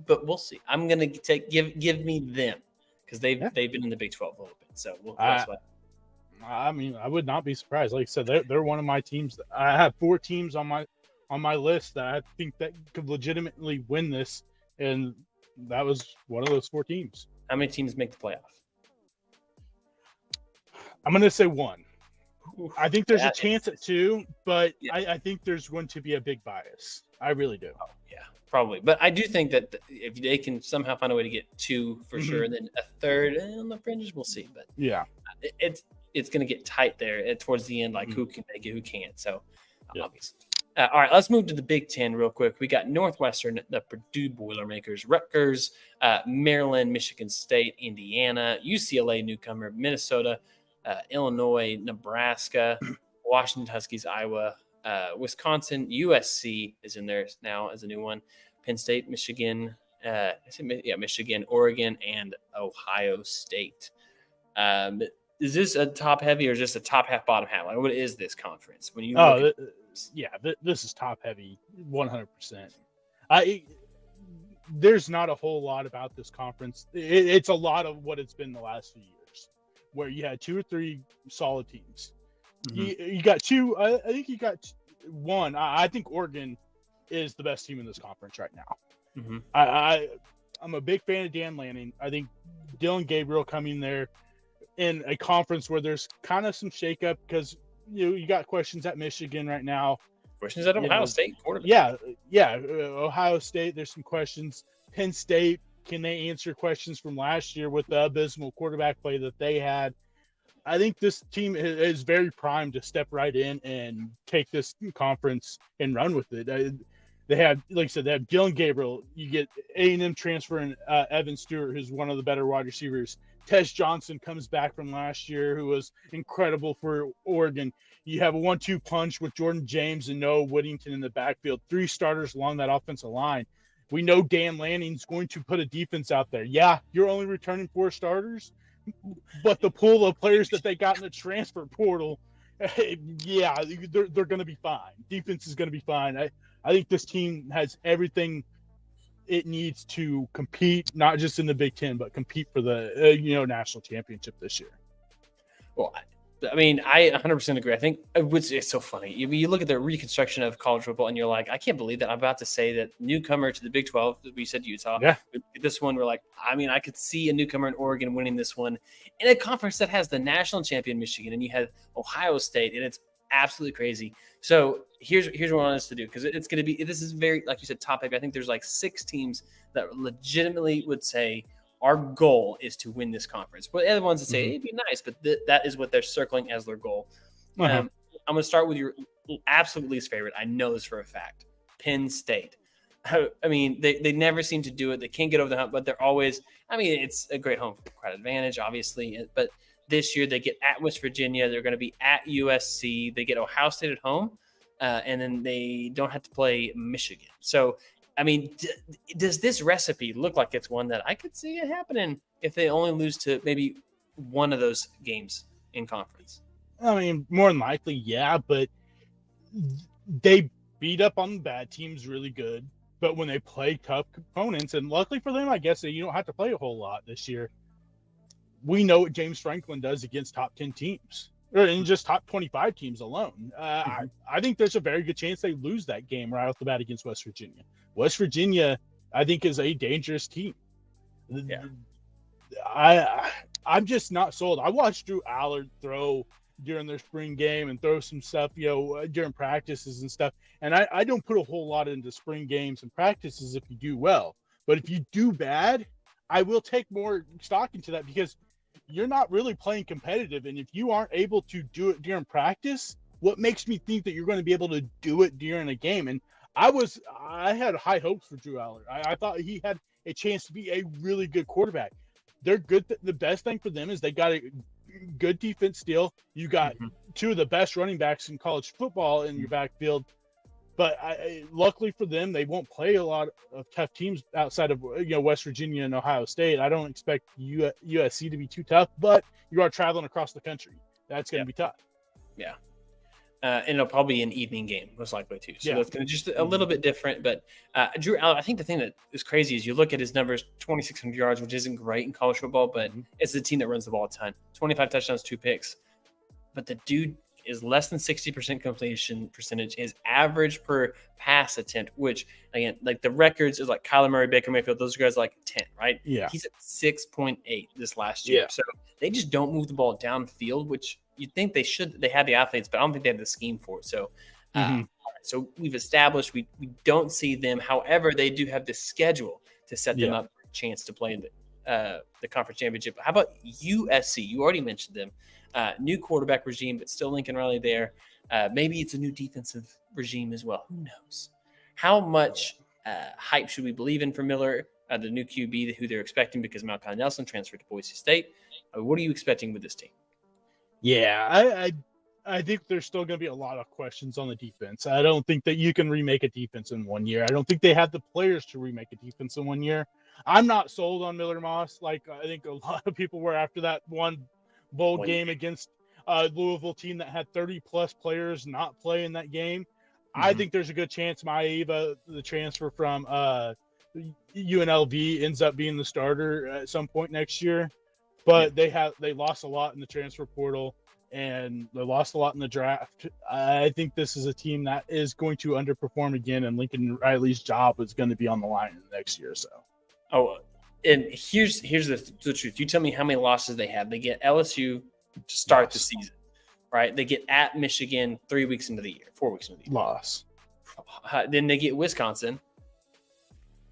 But we'll see. I'm going to give me them because they've been in the Big 12 a little bit. So I mean, I would not be surprised. Like I said, they're one of my teams. I have 4 teams on my list that I think that could legitimately win this, and that was one of those 4 teams. How many teams make the playoff? I'm going to say 1. I think there's a chance at 2, but I think there's going to be a big bias. I really do. Oh, yeah, probably. But I do think that if they can somehow find a way to get 2 for sure, and then a third on the fringes, we'll see. But it's going to get tight there towards the end, like who can make it, who can't. So obviously. All right, let's move to the Big Ten real quick. We got Northwestern, the Purdue Boilermakers, Rutgers, Maryland, Michigan State, Indiana, UCLA newcomer, Minnesota, Illinois, Nebraska, Washington Huskies, Iowa, Wisconsin, USC is in there now as a new one, Penn State, Michigan, Michigan, Oregon, and Ohio State. Is this a top heavy or just a top half, bottom half? Like, what is this conference? When you this is top heavy, 100%. There's not a whole lot about this conference. It's a lot of what it's been the last few years, where you had 2 or 3 solid teams. You got 2. I think you got 1. I think Oregon is the best team in this conference right now. I'm a big fan of Dan Lanning. I think Dylan Gabriel coming there in a conference where there's kind of some shakeup because you got questions at Michigan right now. Questions at Ohio State quarterback. Ohio State. There's some questions. Penn State, can they answer questions from last year with the abysmal quarterback play that they had? I think this team is very primed to step right in and take this conference and run with it. They have, like I said, they have Dylan Gabriel. You get A&M transferring Evan Stewart, who's one of the better wide receivers. Tez Johnson comes back from last year, who was incredible for Oregon. You have a 1-2 punch with Jordan James and Noah Whittington in the backfield, 3 starters along that offensive line. We know Dan Lanning's going to put a defense out there. Yeah, you're only returning 4 starters, but the pool of players that they got in the transfer portal, they're going to be fine. Defense is going to be fine. I think this team has everything it needs to compete, not just in the Big Ten, but compete for the national championship this year. Well, I mean, I 100% agree. I think it's so funny. You look at the reconstruction of college football, and you're like, I can't believe that I'm about to say that newcomer to the Big 12. We said Utah. Yeah. This one, we're like, I mean, I could see a newcomer in Oregon winning this one in a conference that has the national champion Michigan, and you have Ohio State, and it's absolutely crazy. So here's what I want us to do, because it's going to be, this is very, like you said, top heavy. I think there's like 6 teams that legitimately would say our goal is to win this conference. But the other ones that say it'd be nice, but that is what they're circling as their goal. I'm going to start with your absolute least favorite. I know this for a fact. Penn State. I mean, they never seem to do it. They can't get over the hump, but they're always, I mean, it's a great home crowd advantage, obviously. But this year they get at West Virginia. They're going to be at USC. They get Ohio State at home. And then they don't have to play Michigan. So, I mean, does this recipe look like it's one that I could see it happening if they only lose to maybe one of those games in conference? I mean, more than likely, yeah, but they beat up on the bad teams really good. But when they play tough opponents, and luckily for them, I guess that you don't have to play a whole lot this year. we know what James Franklin does against top 10 teams, or in just top 25 teams alone. I think there's a very good chance they lose that game right off the bat against West Virginia. West Virginia, I think, is a dangerous team. Yeah. I'm just not sold. I watched Drew Allard throw during their spring game and throw some stuff, during practices and stuff. And I don't put a whole lot into spring games and practices if you do well. But if you do bad, I will take more stock into that, because you're not really playing competitive. And if you aren't able to do it during practice, what makes me think that you're going to be able to do it during a game? And I had high hopes for Drew Allard. I thought he had a chance to be a really good quarterback. They're good. The best thing for them is they got a good defense still. You got two of the best running backs in college football in your backfield. But luckily for them, they won't play a lot of tough teams outside of West Virginia and Ohio State. I don't expect USC to be too tough, but you are traveling across the country. That's going to be tough. Yeah. And it'll probably be an evening game, most likely too. So that's going to just a little bit different. But Drew Allard, I think the thing that is crazy is you look at his numbers: 2,600 yards, which isn't great in college football, but it's a team that runs the ball a ton. 25 touchdowns, 2 picks. But the dude is less than 60% completion percentage. His average per pass attempt, which again, like the records is like Kyler Murray, Baker Mayfield, those guys like 10, right? Yeah. He's at 6.8 this last year. Yeah. So they just don't move the ball downfield, which you'd think they should. They have the athletes, but I don't think they have the scheme for it. So, so we've established we don't see them. However, they do have the schedule to set them up for a chance to play in the conference championship. How about USC? You already mentioned them. New quarterback regime, but still Lincoln Riley there. Maybe it's a new defensive regime as well. Who knows? How much hype should we believe in for Miller, the new QB, who they're expecting because Malachi Nelson transferred to Boise State? What are you expecting with this team? Yeah, I think there's still going to be a lot of questions on the defense. I don't think that you can remake a defense in 1 year. I don't think they have the players to remake a defense in 1 year. I'm not sold on Miller Moss like I think a lot of people were after that one bowl game against a Louisville team that had 30-plus players not play in that game. I think there's a good chance Maeva, the transfer from UNLV, ends up being the starter at some point next year. But they lost a lot in the transfer portal, and they lost a lot in the draft. I think this is a team that is going to underperform again, and Lincoln Riley's job is going to be on the line in the next year or so. Oh, and here's the truth. You tell me how many losses they have. They get LSU to start the season, right? They get at Michigan 4 weeks into the year. Loss. Then they get Wisconsin.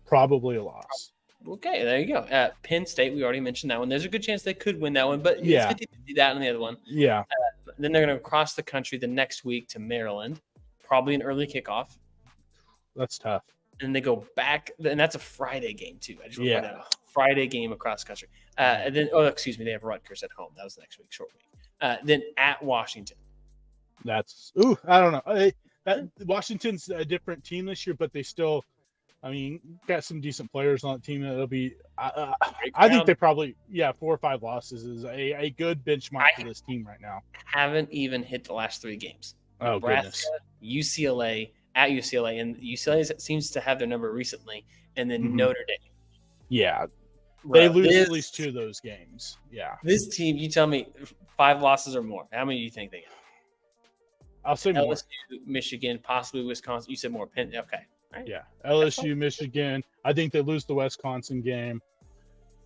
Probably a loss. Okay, there you go. At Penn State, we already mentioned that one. There's a good chance they could win that one, but it's 50-50 that and the other one. Yeah. Then they're going to cross the country the next week to Maryland, probably an early kickoff. That's tough. And they go back, and that's a Friday game too. I just want to point out Friday game across the country. And then, they have Rutgers at home. That was next week, short week. Then at Washington. I don't know. Washington's a different team this year, but they still, got some decent players on the team. It'll be, I think they probably, 4 or 5 losses is a good benchmark for this team right now. Haven't even hit the last 3 games. Oh, Nebraska, goodness. UCLA, at UCLA, and UCLA seems to have their number recently, and then Notre Dame. Yeah. They lose at least 2 of those games. Yeah. This team, you tell me 5 losses or more. How many do you think they get? I'll say more. LSU, Michigan, possibly Wisconsin. You said more. Penn. Okay. Right. Yeah. LSU, Michigan. I think they lose the Wisconsin game.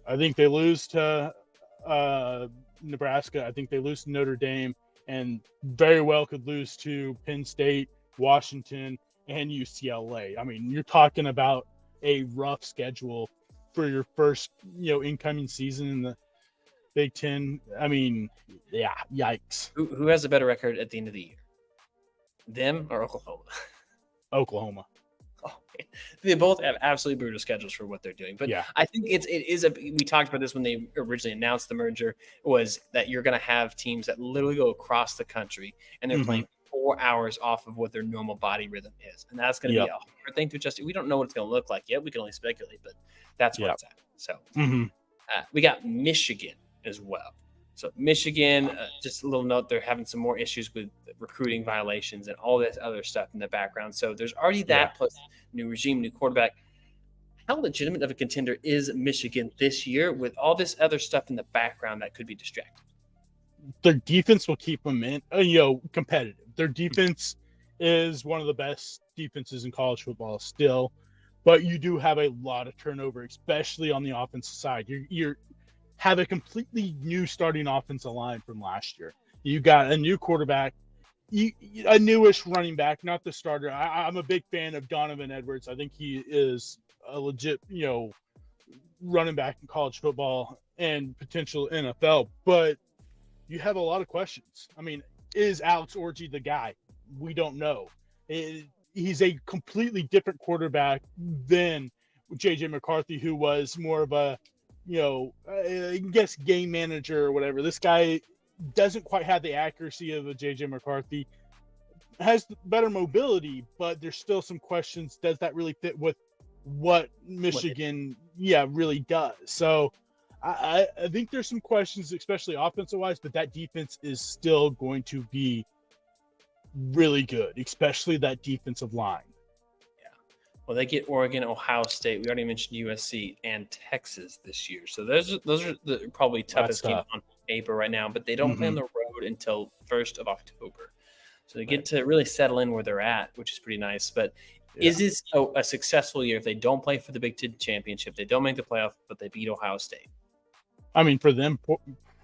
I think they lose to Nebraska. I think they lose to Notre Dame, and very well could lose to Penn State, Washington, and UCLA. You're talking about a rough schedule for your first, incoming season in the Big Ten. Yikes. Who has a better record at the end of the year? Them or Oklahoma? Oklahoma. Oh, they both have absolutely brutal schedules for what they're doing. But I think it is we talked about this when they originally announced the merger, was that you're going to have teams that literally go across the country and they're playing 4 hours off of what their normal body rhythm is. And that's going to be a hard thing to adjust. We don't know what it's going to look like yet. We can only speculate, but that's where it's at. So we got Michigan as well. So Michigan, just a little note, they're having some more issues with recruiting violations and all this other stuff in the background. So there's already that plus new regime, new quarterback. how legitimate of a contender is Michigan this year with all this other stuff in the background that could be distracting? Their defense will keep them in, competitive. Their defense is one of the best defenses in college football still, but you do have a lot of turnover, especially on the offensive side. You have a completely new starting offensive line from last year. You got a new quarterback, a newish running back, not the starter. I'm a big fan of Donovan Edwards. I think he is a legit, running back in college football and potential NFL. But you have a lot of questions. I mean, is Alex Orji the guy? We don't know. He's a completely different quarterback than JJ McCarthy, who was more of a, I guess game manager or whatever. This guy doesn't quite have the accuracy of a JJ McCarthy, has better mobility, but there's still some questions. Does that really fit with what Michigan, really does? So I think there's some questions, especially offensive wise, but that defense is still going to be really good, especially that defensive line. Well, they get Oregon, Ohio State. We already mentioned USC and Texas this year. So those are the probably toughest games on paper right now, but they don't play on the road until 1st of October. So they get to really settle in where they're at, which is pretty nice. But is this a successful year if they don't play for the Big Ten championship? They don't make the playoff, but they beat Ohio State. I mean, for them,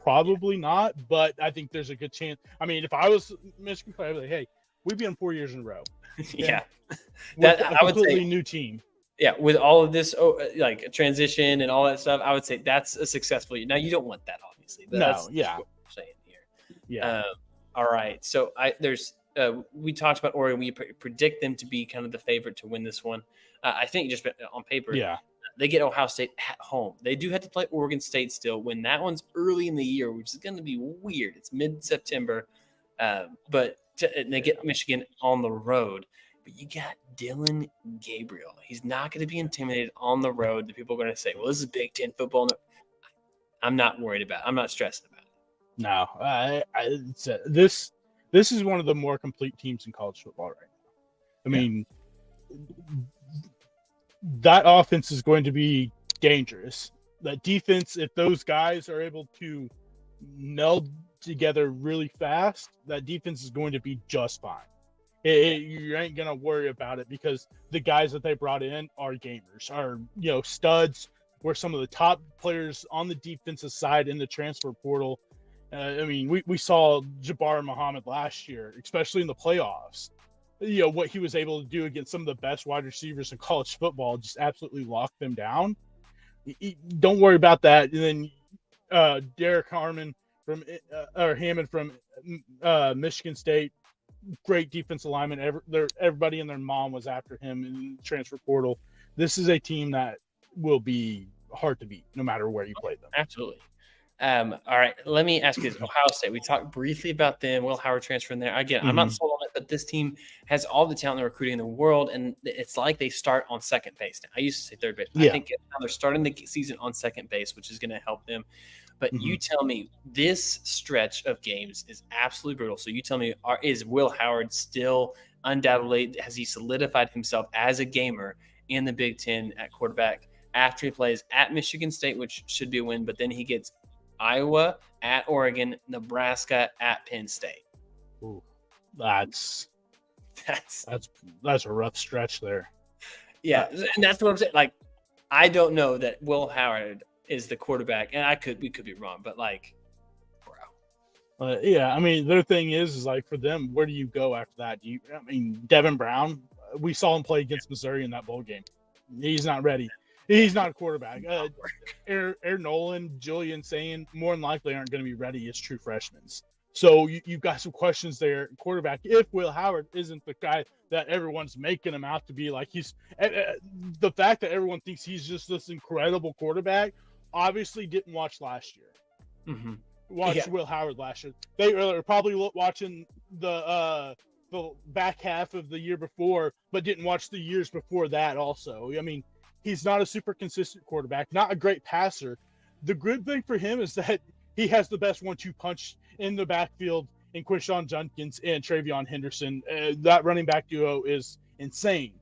probably not, but I think there's a good chance. I mean, if I was Michigan, I'd be like, hey, we've been 4 years in a row. That I would say new team. Yeah, with all of this, like a transition and all that stuff, I would say that's a successful year. Now, you don't want that, obviously. But that's what we're saying here. Yeah. All right. So we talked about Oregon. We predict them to be kind of the favorite to win this one. I think just on paper. Yeah. They get Ohio State at home. They do have to play Oregon State still. When that one's early in the year, which is going to be weird. It's mid-September, but they get Michigan on the road. But you got Dylan Gabriel. He's not going to be intimidated on the road. The people are going to say, "Well, this is Big Ten football." I'm not worried about it. I'm not stressed about it. No, this is one of the more complete teams in college football right now. I mean, that offense is going to be dangerous. That defense, if those guys are able to meld together really fast, that defense is going to be just fine. You ain't going to worry about it because the guys that they brought in are gamers, are, studs, were some of the top players on the defensive side in the transfer portal. I mean, we saw Jabbar Muhammad last year, especially in the playoffs. What he was able to do against some of the best wide receivers in college football, just absolutely locked them down. Don't worry about that. And then Derek Hammond from Michigan State, great defensive lineman. Everybody and their mom was after him in the transfer portal. This is a team that will be hard to beat no matter where you play them. Absolutely. All right, let me ask you this. Ohio State, we talked briefly about them. Will Howard transferring there. Again, I'm not sold on it, but this team has all the talent and recruiting in the world, and it's like they start on second base now. I used to say third base. I think now they're starting the season on second base, which is going to help them. But you tell me, this stretch of games is absolutely brutal. So you tell me, is Will Howard still undoubtedly, has he solidified himself as a gamer in the Big Ten at quarterback after he plays at Michigan State, which should be a win, but then he gets Iowa, at Oregon, Nebraska, at Penn State. Ooh, that's a rough stretch there. Yeah, and that's what I'm saying. Like, I don't know that Will Howard is the quarterback, and we could be wrong, but bro. I mean, their thing is like for them, where do you go after that? Devin Brown, we saw him play against Missouri in that bowl game. He's not ready. He's not a quarterback. Aaron Nolan, Julian Sayin, more than likely aren't going to be ready as true freshmen. So you've got some questions there. Quarterback, if Will Howard isn't the guy that everyone's making him out to be, like the fact that everyone thinks he's just this incredible quarterback, obviously didn't watch last year. Watched Will Howard last year. They were probably watching the back half of the year before, but didn't watch the years before that also. I mean, he's not a super consistent quarterback, not a great passer. The good thing for him is that he has the best 1-2 punch in the backfield in Quinshon Judkins and TreVeyon Henderson. That running back duo is insane.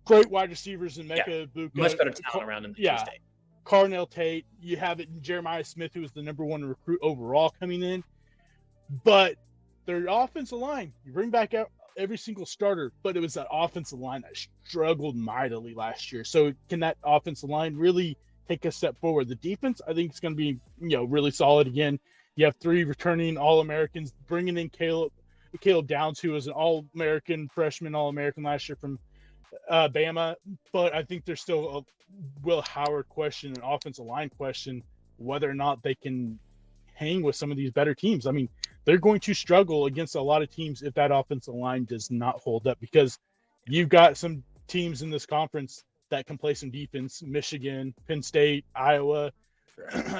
great wide receivers in Mecca Buka. Much better talent around in the K-State. Carnell Tate. You have it in Jeremiah Smith, who was the number 1 recruit overall coming in. But their offensive line, you bring back out every single starter, but it was that offensive line that struggled mightily last year. So can that offensive line really take a step forward? The defense, I think, is going to be really solid again. You have 3 returning All-Americans, bringing in Caleb Downs, who was an All-American freshman, All-American last year from Bama. But I think there's still a Will Howard question, an offensive line question, whether or not they can hang with some of these better teams. I mean, they're going to struggle against a lot of teams if that offensive line does not hold up, because you've got some teams in this conference that can play some defense. Michigan, Penn State, Iowa,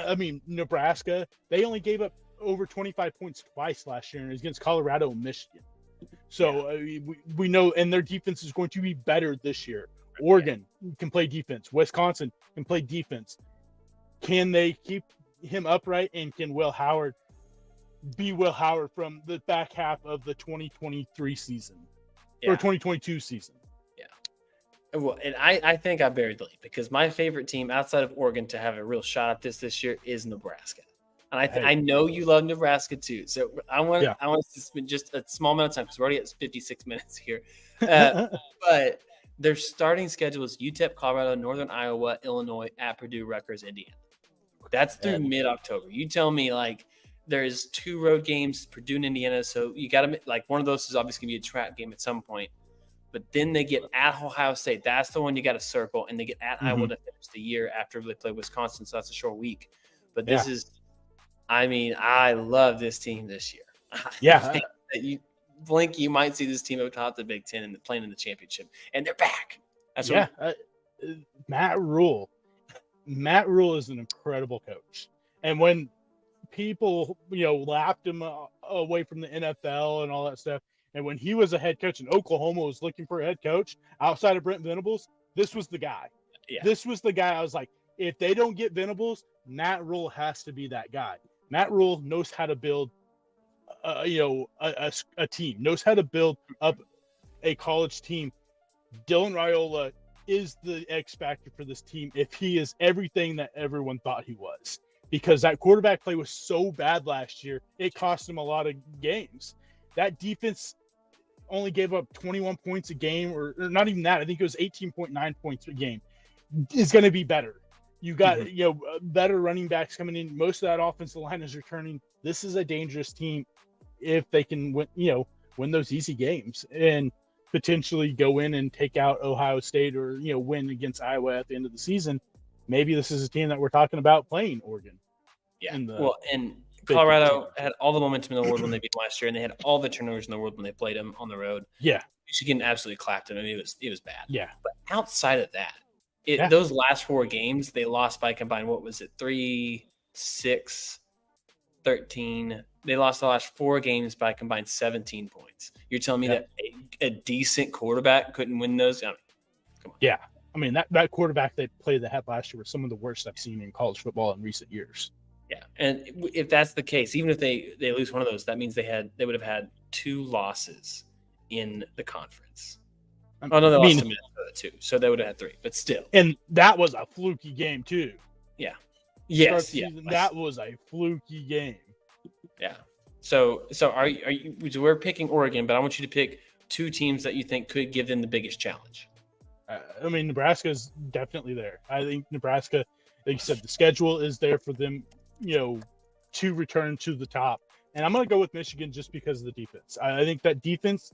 I mean, Nebraska. They only gave up over 25 points twice last year, and it was against Colorado and Michigan. So we know, and their defense is going to be better this year. Oregon can play defense. Wisconsin can play defense. Can they keep him upright, and can Will Howard be Will Howard from the back half of the 2023 season or 2022 season? Yeah. Well, and I think I buried the lead, because my favorite team outside of Oregon to have a real shot at this year is Nebraska. And I know you love Nebraska too. So I want to spend just a small amount of time, because we're already at 56 minutes here. But their starting schedule is UTEP, Colorado, Northern Iowa, Illinois, at Purdue, Rutgers, Indiana. That's through mid-October. You tell me, like, there's 2 road games, Purdue and Indiana. So you got to, like, one of those is obviously going to be a trap game at some point. But then they get at Ohio State. That's the one you got to circle. And they get at Iowa to finish the year after they play Wisconsin. So that's a short week. But this is, I mean, I love this team this year. Yeah. You blink, you might see this team up top the Big Ten and playing in the championship. And they're back. That's Matt Rule. Matt Rule is an incredible coach. And when people, lapped him away from the NFL and all that stuff, and when he was a head coach and Oklahoma was looking for a head coach outside of Brent Venables, this was the guy. Yeah. This was the guy. I was like, if they don't get Venables, Matt Rule has to be that guy. Matt Rule knows how to build, a team, knows how to build up a college team. Dylan Raiola is the X factor for this team if he is everything that everyone thought he was, because that quarterback play was so bad last year. It cost him a lot of games. That defense only gave up 21 points a game, or not even that. I think it was 18.9 points a game. Is going to be better. You got, better running backs coming in. Most of that offensive line is returning. This is a dangerous team if they can win those easy games and potentially go in and take out Ohio State, or win against Iowa at the end of the season. Maybe this is a team that we're talking about playing Oregon. Yeah. And Colorado had all the momentum in the world when they beat them last year, and they had all the turnovers in the world when they played them on the road. Yeah. Michigan absolutely clapped them. I mean, it was bad. Yeah. But outside of that, those last 4 games, they lost by combined, 3, 6, 13. They lost the last 4 games by combined 17 points. You're telling me that a decent quarterback couldn't win those? I mean, come on. Yeah. I mean, that quarterback they played the head last year was some of the worst I've seen in college football in recent years. Yeah. And if that's the case, even if they lose one of those, that means they would have had 2 losses in the conference. Oh, no, they lost to Minnesota too. So they would have had 3, but still. And that was a fluky game too. Yeah. Yes. That was a fluky game. Yeah. So are you? So we're picking Oregon, but I want you to pick 2 teams that you think could give them the biggest challenge. I mean, Nebraska is definitely there. I think Nebraska, like you said, the schedule is there for them, to return to the top. And I'm going to go with Michigan just because of the defense. I think that defense,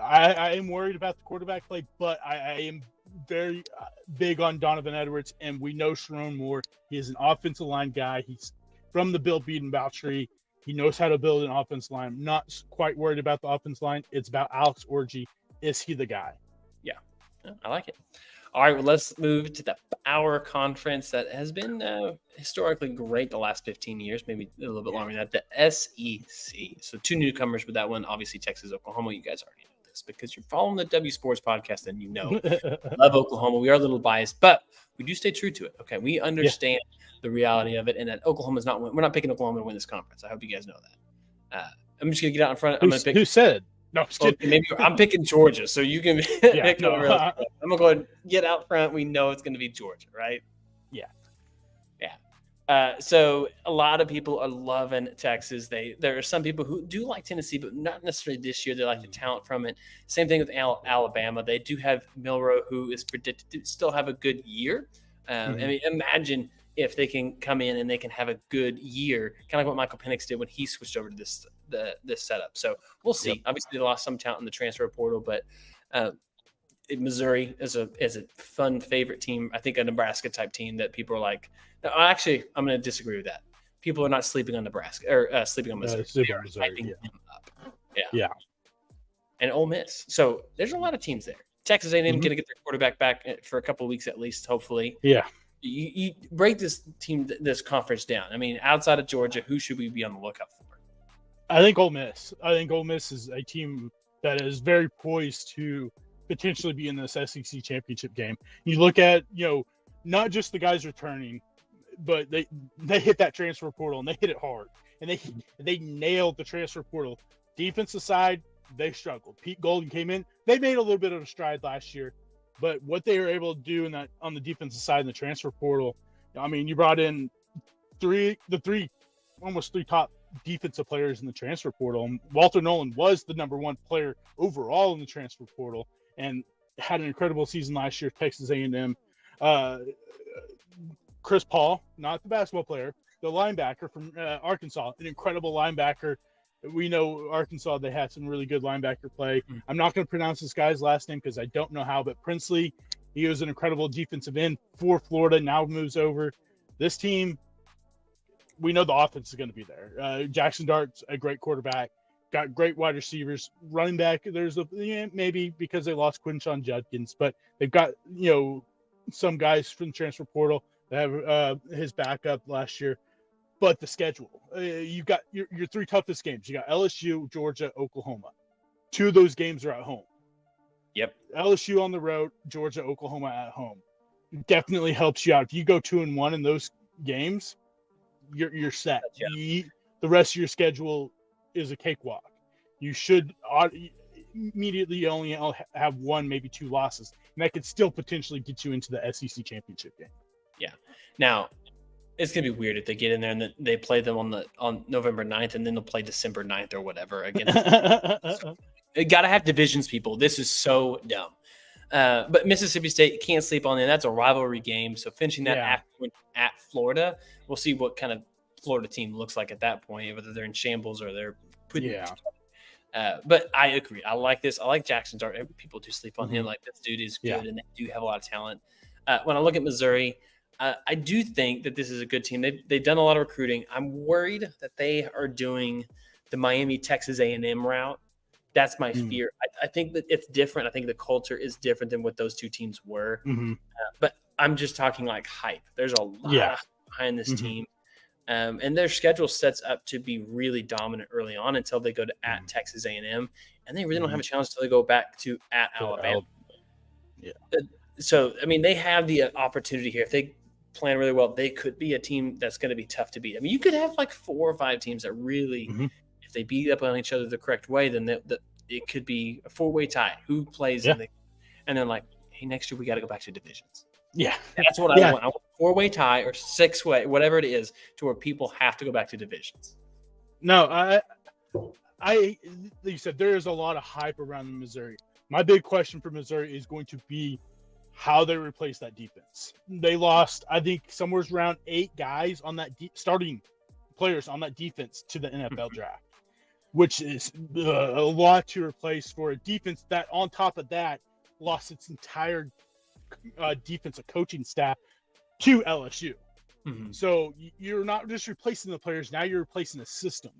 I am worried about the quarterback play, but I am very big on Donovan Edwards, and we know Sharon Moore. He is an offensive line guy. He's from the Bill Biedenbaugh tree. He knows how to build an offensive line. I'm not quite worried about the offensive line. It's about Alex Orji. Is he the guy? Yeah, I like it. All right, well, let's move to the Power Conference that has been historically great the last 15 years, maybe a little bit longer than that, the SEC. So 2 newcomers with that one, obviously Texas, Oklahoma. You guys already know this because you're following the W Sports podcast and love Oklahoma. We are a little biased, but we do stay true to it. Okay, we understand the reality of it, and that Oklahoma's we're not picking Oklahoma to win this conference. I hope you guys know that. I'm just going to get out in front. I'm going to pick. Who said? No, just Well, kidding. maybe I'm picking Georgia, so you can Yeah, pick no, over. I'm gonna go ahead and get out front. We know it's gonna be Georgia, right? yeah. Yeah. So a lot of people are loving Texas. There are some people who do like Tennessee, but not necessarily this year. They like the talent from it. Same thing with Alabama. They do have Milroe, who is predicted to still have a good year. I mean, imagine if they can come in and they can have a good year, kind of like what Michael Penix did when he switched over to this setup. So we'll see. Yep. Obviously, they lost some talent in the transfer portal, but Missouri is a fun favorite team. I think a Nebraska type team that people are like. No, actually, I'm going to disagree with that. People are not sleeping on Nebraska or sleeping on Missouri. They are hyping them up. Yeah. And Ole Miss. So there's a lot of teams there. Texas A&M going to get their quarterback back for a couple of weeks at least, hopefully. Yeah. You break this conference down. I mean, outside of Georgia, who should we be on the lookout for? I think Ole Miss. I think Ole Miss is a team that is very poised to potentially be in this SEC championship game. You look at, not just the guys returning, but they hit that transfer portal and they hit it hard. And they nailed the transfer portal. Defensive side, they struggled. Pete Golden came in. They made a little bit of a stride last year. But what they were able to do on the defensive side in the transfer portal, I mean, you brought in almost three top defensive players in the transfer portal. And Walter Nolan was the number one player overall in the transfer portal and had an incredible season last year, Texas A&M. Chris Paul, not the basketball player, the linebacker from Arkansas, an incredible linebacker. We know Arkansas, they had some really good linebacker play. I'm not going to pronounce this guy's last name because I don't know how, but Princely, he was an incredible defensive end for Florida, now moves over. This team, we know the offense is going to be there. Jackson Dart's a great quarterback, got great wide receivers. Running back, there's maybe because they lost Quinshon Judkins, but they've got, some guys from the transfer portal that have his backup last year. But the schedule, you've got your three toughest games. You got LSU, Georgia, Oklahoma. 2 of those games are at home. Yep. LSU on the road, Georgia, Oklahoma at home. Definitely helps you out. If you go 2-1 in those games, you're set. Yeah. The rest of your schedule is a cakewalk. You should immediately only have 1, maybe 2 losses, and that could still potentially get you into the SEC championship game. Yeah. Now, it's gonna be weird if they get in there and they play them on November 9th and then they'll play December 9th or whatever against. You gotta have divisions, people. This is so dumb. But Mississippi State can't sleep on them. That's a rivalry game. So finishing that at Florida, we'll see what kind of Florida team looks like at that point, whether they're in shambles or they're putting. But I agree. I like this. I like Jackson Dart. People do sleep on him. Like, this dude is good, and they do have a lot of talent. When I look at Missouri, I do think that this is a good team. They've done a lot of recruiting. I'm worried that they are doing the Miami, Texas A&M route. That's my fear. I think that it's different. I think the culture is different than what those two teams were. But I'm just talking like hype. There's a lot behind this team. And their schedule sets up to be really dominant early on until they go to at Texas A&M. And they really don't have a challenge until they go back to at Alabama. So, I mean, they have the opportunity here. If they plan really well, they could be a team that's going to be tough to beat. I mean, you could have like 4 or 5 teams that really, if they beat up on each other the correct way, then it could be a 4-way tie. Who plays and then like, hey, next year we got to go back to divisions. Yeah, that's what I want. I want a 4-way tie or 6-way, whatever it is, to where people have to go back to divisions. No, you said there is a lot of hype around Missouri. My big question for Missouri is going to be how they replace that defense. They lost, I think, somewhere around 8 guys on that starting players on that defense to the NFL draft, which is a lot to replace for a defense that, on top of that, lost its entire defensive coaching staff to LSU. So you're not just replacing the players, now you're replacing the system.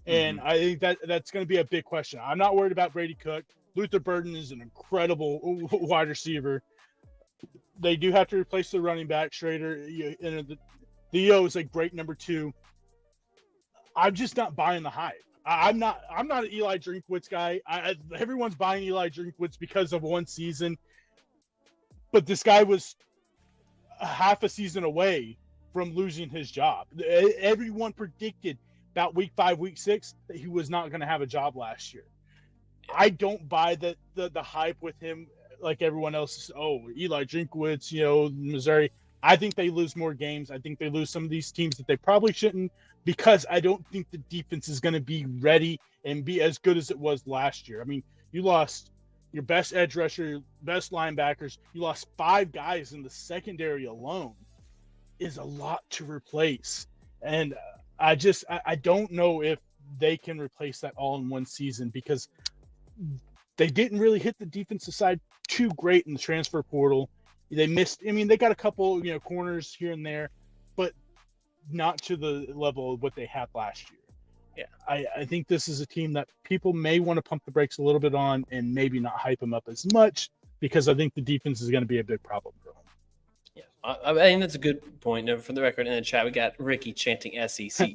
And I think that's going to be a big question. I'm not worried about Brady Cook. Luther Burden is an incredible wide receiver. They do have to replace the running back, Schrader. And Theo is a great number 2. I'm just not buying the hype. I'm not an Eli Drinkwitz guy. Everyone's buying Eli Drinkwitz because of one season, but this guy was a half a season away from losing his job. Everyone predicted about week 5, week 6 that he was not going to have a job last year. I don't buy the hype with him like everyone else. Oh, Eli Drinkwitz, Missouri. I think they lose more games. I think they lose some of these teams that they probably shouldn't, because I don't think the defense is going to be ready and be as good as it was last year. I mean, you lost your best edge rusher, your best linebackers. You lost 5 guys in the secondary alone. Is a lot to replace. And I don't know if they can replace that all in one season, because they didn't really hit the defensive side too great in the transfer portal. They missed. I mean, they got a couple, corners here and there, but not to the level of what they had last year. Yeah, I think this is a team that people may want to pump the brakes a little bit on and maybe not hype them up as much, because I think the defense is going to be a big problem for them. yeah. I think that's a good point. Now, for the record, in the chat, we got Ricky chanting SEC.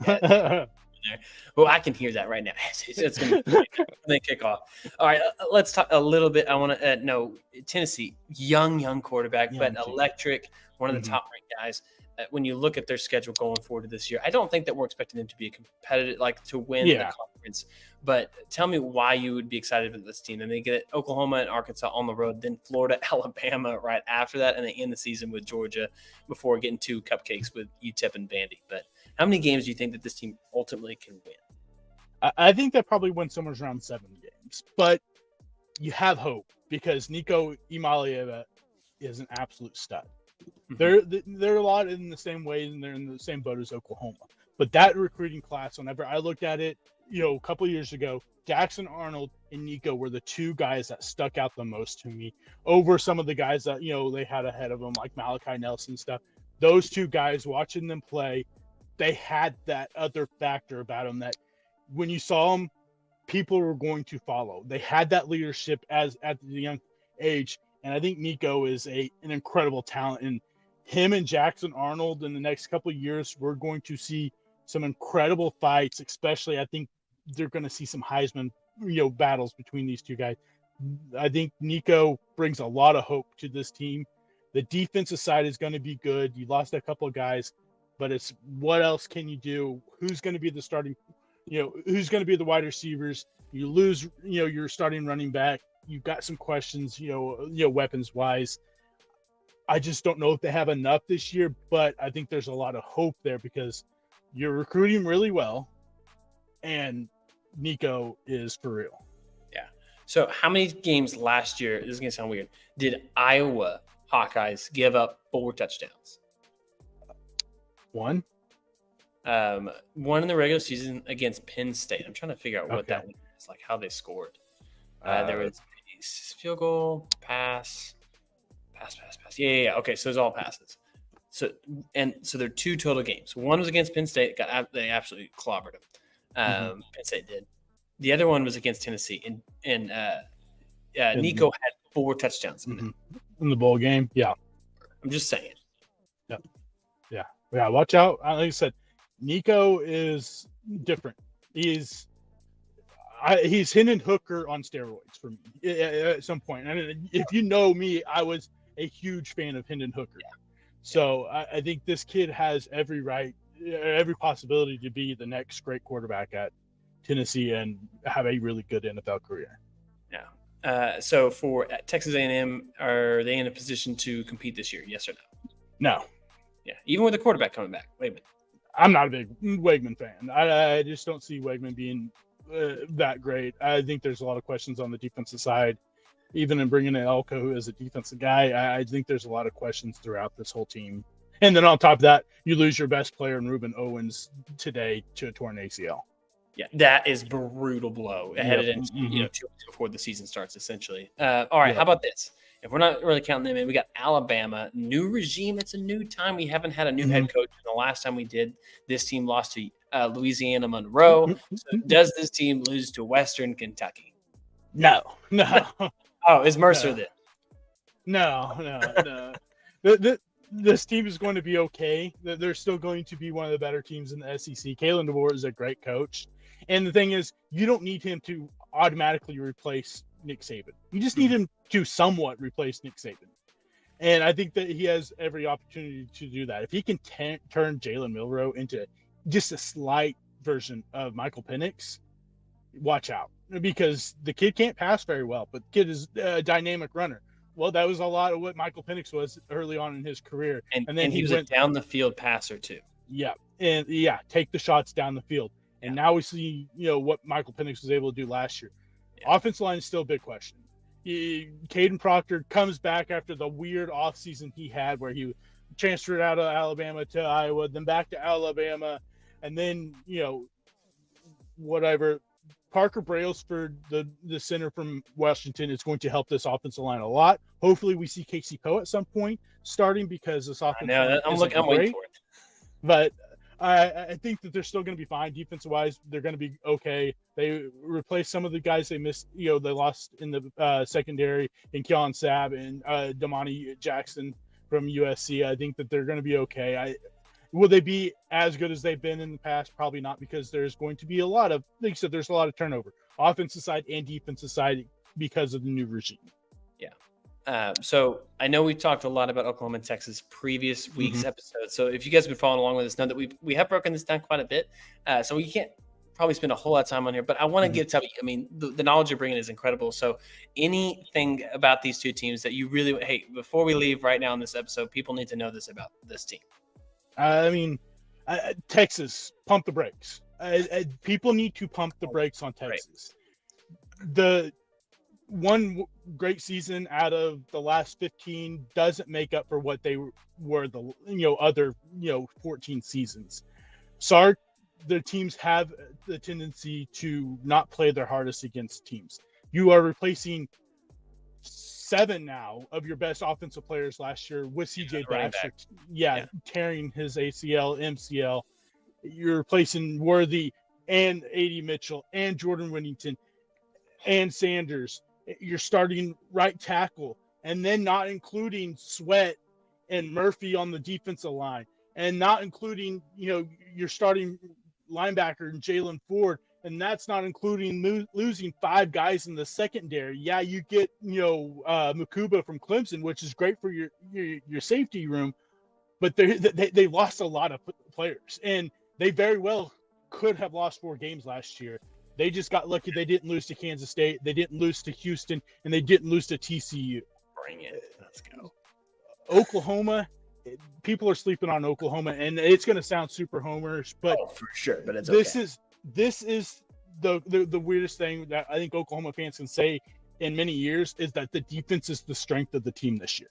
Well, I can hear that right now. It's going to kick off. All right, let's talk a little bit. I want to know Tennessee, young quarterback, but electric, one of the top-ranked guys. When you look at their schedule going forward to this year, I don't think that we're expecting them to be a competitive, to win the conference. But tell me why you would be excited for this team. And they get Oklahoma and Arkansas on the road, then Florida, Alabama right after that, and they end the season with Georgia before getting 2 cupcakes with UTEP and Vandy. But how many games do you think that this team ultimately can win? I think they probably win somewhere around 7 games, but you have hope, because Nico Imalieva is an absolute stud. They're a lot in the same ways, and they're in the same boat as Oklahoma. But that recruiting class, whenever I looked at it, a couple of years ago, Jackson Arnold and Nico were the 2 guys that stuck out the most to me over some of the guys that, they had ahead of them, like Malachi Nelson and stuff. Those 2 guys, watching them play, they had that other factor about them that when you saw them, people were going to follow. They had that leadership at the young age. And I think Nico is an incredible talent. And him and Jackson Arnold in the next couple of years, we're going to see some incredible fights. Especially, I think they're going to see some Heisman, battles between these 2 guys. I think Nico brings a lot of hope to this team. The defensive side is going to be good. You lost a couple of guys, but it's what else can you do? Who's going to be the starting? Who's going to be the wide receivers? You lose, your starting running back. You've got some questions, weapons wise. I just don't know if they have enough this year, but I think there's a lot of hope there, because you're recruiting really well, and Nico is for real. Yeah. So how many games last year, this is going to sound weird, did Iowa Hawkeyes give up 4 touchdowns? 1. One in the regular season against Penn State. I'm trying to figure out what that one is, like how they scored. There was field goal, pass. Yeah. Okay, so it's all passes. So there are 2 total games. One was against Penn State. They absolutely clobbered them. Penn State did. The other one was against Tennessee, and Nico had 4 touchdowns in the bowl game. Yeah, I'm just saying. Yeah. Watch out. Like I said, Nico is different. He's Hendon Hooker on steroids for me at some point. And if you know me, I was a huge fan of Hendon Hooker. Yeah. So I think this kid has every possibility to be the next great quarterback at Tennessee and have a really good NFL career. Yeah. So for Texas A&M, are they in a position to compete this year? Yes or no? No. Yeah. Even with the quarterback coming back. Wait a minute. I'm not a big Weigman fan. I just don't see Weigman being that great. I think there's a lot of questions on the defensive side. Even in bringing in Elko, who is a defensive guy, I think there's a lot of questions throughout this whole team. And then on top of that, you lose your best player in Ruben Owens today to a torn ACL. Yeah, that is brutal blow. Headed into 2 weeks before the season starts, essentially. All right, how about this? If we're not really counting them in, we got Alabama, new regime. It's a new time. We haven't had a new head coach. The last time we did, this team lost to Louisiana Monroe. So does this team lose to Western Kentucky? No. Oh, is Mercer there? No. This team is going to be okay. They're still going to be one of the better teams in the SEC. Kalen DeBoer is a great coach. And the thing is, you don't need him to automatically replace Nick Saban. You just need him to somewhat replace Nick Saban. And I think that he has every opportunity to do that. If he can turn Jalen Milroe into just a slight version of Michael Penix, watch out. because the kid can't pass very well, but the kid is a dynamic runner. Well, that was a lot of what Michael Penix was early on in his career. And then he was a down the field passer too. Yeah. And take the shots down the field. And now we see, what Michael Penix was able to do last year. Yeah. Offensive line is still a big question. Caden Proctor comes back after the weird offseason he had where he transferred out of Alabama to Iowa, then back to Alabama, and then, whatever. Parker Brailsford, the center from Washington, is going to help this offensive line a lot. Hopefully we see Casey Poe at some point starting because this offensive line I'm waiting for it. But I think that they're still going to be fine defensive-wise. They're going to be okay. They replaced some of the guys they missed. They lost in the secondary in Keon Sabb and Damani Jackson from USC. I think that they're going to be okay. Will they be as good as they've been in the past? Probably not, because there's going to be a lot of, like you said, there's a lot of turnover, offensive side and defensive side, because of the new regime. Yeah. So I know we've talked a lot about Oklahoma and Texas previous week's episode. So if you guys have been following along with us, know that we have broken this down quite a bit. So we can't probably spend a whole lot of time on here, but I want to give Tubby, the knowledge you're bringing is incredible. So anything about these two teams that you really, hey, before we leave right now in this episode, people need to know this about this team. Texas, pump the brakes. People need to pump the brakes on Texas. Right. The one great season out of the last 15 doesn't make up for what they were the other 14 seasons. Sark, the teams have the tendency to not play their hardest against teams. You are replacing 7 now of your best offensive players last year with CJ Baxter. Tearing his ACL, MCL. You're replacing Worthy and A.D. Mitchell and Jordan Whittington and Sanders. You're starting right tackle, and then not including Sweat and Murphy on the defensive line, and not including, your starting linebacker and Jalen Ford. And that's not including losing 5 guys in the secondary. Yeah, you get, Makuba from Clemson, which is great for your safety room, but they lost a lot of players, and they very well could have lost 4 games last year. They just got lucky. They didn't lose to Kansas State. They didn't lose to Houston, and they didn't lose to TCU. Bring it. Let's go. Oklahoma. People are sleeping on Oklahoma, and it's going to sound super homerish, but for sure. But it's this is the weirdest thing that I think Oklahoma fans can say in many years, is that the defense is the strength of the team this year.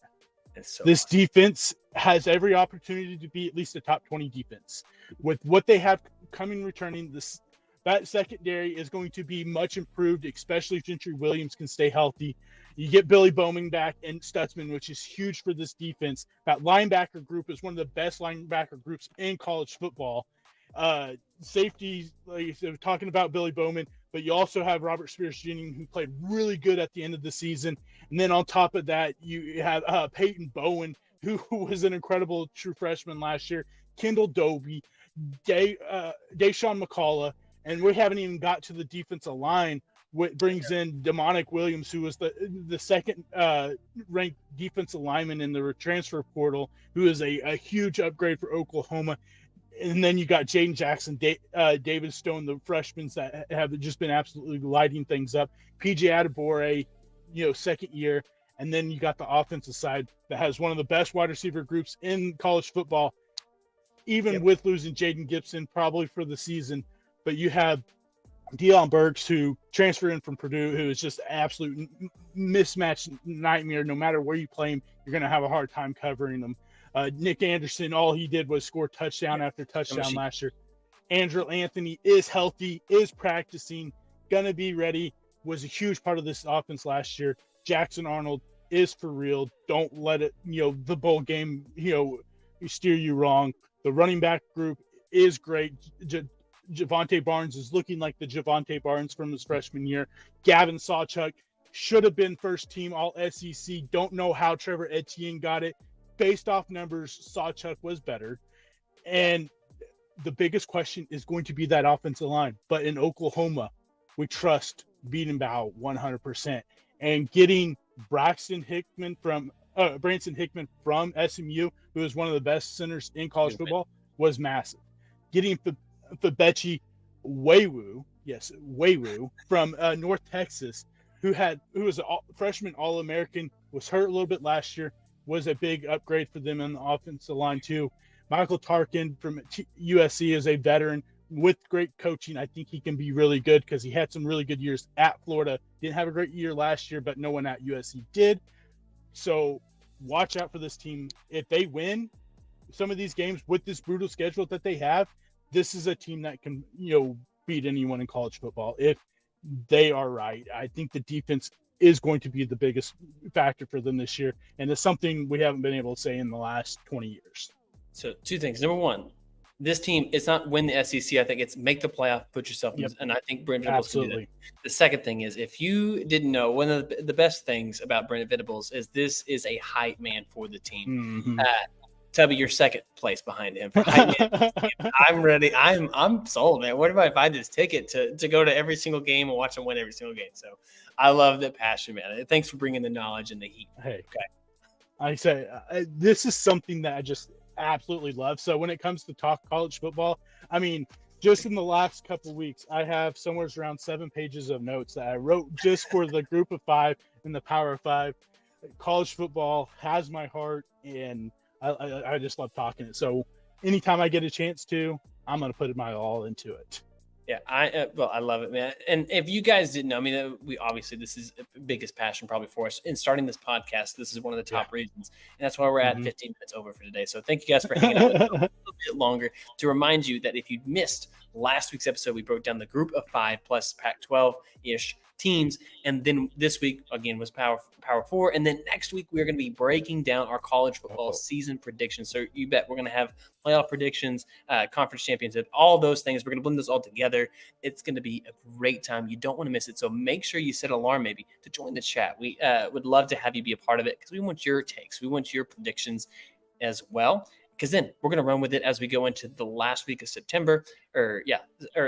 This defense has every opportunity to be at least a top 20 defense. With what they have coming returning, that secondary is going to be much improved, especially if Gentry Williams can stay healthy. You get Billy Bowman back and Stutzman, which is huge for this defense. That linebacker group is one of the best linebacker groups in college football. Safety, like you said, talking about Billy Bowman, but you also have Robert Spears-Jennings, who played really good at the end of the season. And then on top of that, you have Peyton Bowen, who was an incredible true freshman last year, Kendall Dobie, Deshaun McCullough, and we haven't even got to the defensive line, which brings in Demonic Williams, who was the second ranked defensive lineman in the transfer portal, who is a huge upgrade for Oklahoma. And then you got Jaden Jackson, David Stone, the freshmen that have just been absolutely lighting things up. PJ Adebore, second year. And then you got the offensive side that has one of the best wide receiver groups in college football, even with losing Jaden Gibson probably for the season. But you have Deion Burks, who transferred in from Purdue, who is just an absolute mismatch nightmare. No matter where you play him, you're going to have a hard time covering him. Nick Anderson, all he did was score touchdown after touchdown last year. Andrew Anthony is healthy, is practicing, going to be ready, was a huge part of this offense last year. Jackson Arnold is for real. Don't let it, the bowl game, steer you wrong. The running back group is great. Javante Barnes is looking like the Javante Barnes from his freshman year. Gavin Sawchuk should have been first team all SEC. Don't know how Trevor Etienne got it. Based off numbers, Sawchuk was better. And the biggest question is going to be that offensive line. But in Oklahoma, we trust Biedenbaugh 100%. And getting Branson Hickman from SMU, who is one of the best centers in college football, was massive. Getting Febechi Wewu Yes, Wayru from North Texas, who was a freshman All-American, was hurt a little bit last year, was a big upgrade for them in the offensive line too. Michael Tarkin from USC is a veteran with great coaching. I think he can be really good because he had some really good years at Florida. Didn't have a great year last year, but no one at USC did. So watch out for this team. If they win some of these games with this brutal schedule that they have, this is a team that can, beat anyone in college football if they are right. I think the defense is going to be the biggest factor for them this year, and it's something we haven't been able to say in the last 20 years. So 2 things. Number 1, this team, it's not win the SEC. I think it's make the playoff, put yourself in, and I think Brent Venables can do that. The second thing is, if you didn't know, one of the best things about Brent Venables is this is a hype man for the team. Mm-hmm. Tubby, you're second place behind him. I'm ready. I'm sold, man. What if I find this ticket to go to every single game and watch them win every single game? So I love the passion, man. Thanks for bringing the knowledge and the heat. Hey, okay. I say this is something that I just absolutely love. So when it comes to talk college football, I mean, just in the last couple of weeks, I have somewhere around 7 pages of notes that I wrote just for the Group of 5 and the Power of 5. College football has my heart, and I just love talking it. So anytime I get a chance to, I'm going to put my all into it. Yeah, I love it, man. And if you guys didn't know, I mean, we obviously, this is the biggest passion probably for us in starting this podcast. This is one of the top reasons, and that's why we're at 15 minutes over for today. So thank you guys for hanging out with us a little bit longer. To remind you that if you missed last week's episode, we broke down the Group of 5 plus Pac-12-ish teams, and then this week again was Power 4, and then next week we're going to be breaking down our college football season predictions. So you bet we're going to have playoff predictions, conference championship, all those things. We're going to blend this all together. It's going to be a great time. You don't want to miss it. So make sure you set an alarm maybe to join the chat. We would love to have you be a part of it because we want your takes. We want your predictions as well. Because then we're going to run with it as we go into the last week of September, or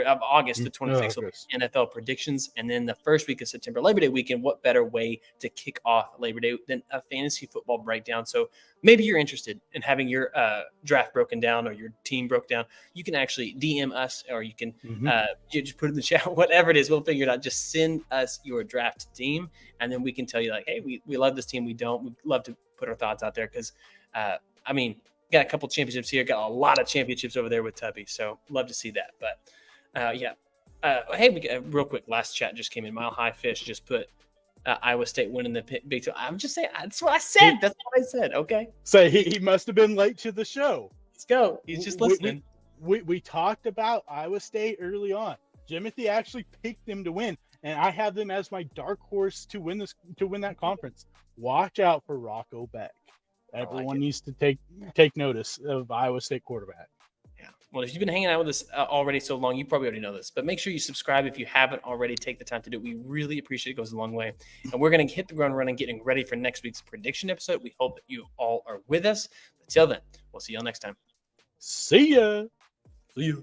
of August, the 26th, NFL predictions. And then the first week of September, Labor Day weekend. What better way to kick off Labor Day than a fantasy football breakdown? So maybe you're interested in having your draft broken down or your team broke down. You can actually DM us, or you can you just put it in the chat, whatever it is. We'll figure it out. Just send us your draft team, and then we can tell you, like, hey, we love this team. We don't. We'd love to put our thoughts out there because, I mean, got a couple championships here. Got a lot of championships over there with Tubby. So love to see that. But hey, real quick, last chat just came in. Mile High Fish just put Iowa State winning the Big 12. I'm just saying, that's what I said. That's what I said. Okay. So he must have been late to the show. Let's go. He's just listening. We talked about Iowa State early on. Jimothy actually picked them to win, and I have them as my dark horse to win that conference. Watch out for Rocco Beck. Everyone needs to take notice of Iowa State quarterback. Yeah. Well, if you've been hanging out with us already so long, you probably already know this. But make sure you subscribe if you haven't already. Take the time to do it. We really appreciate it. It goes a long way. And we're going to hit the ground running, getting ready for next week's prediction episode. We hope that you all are with us. Until then, we'll see y'all next time. See ya. See you.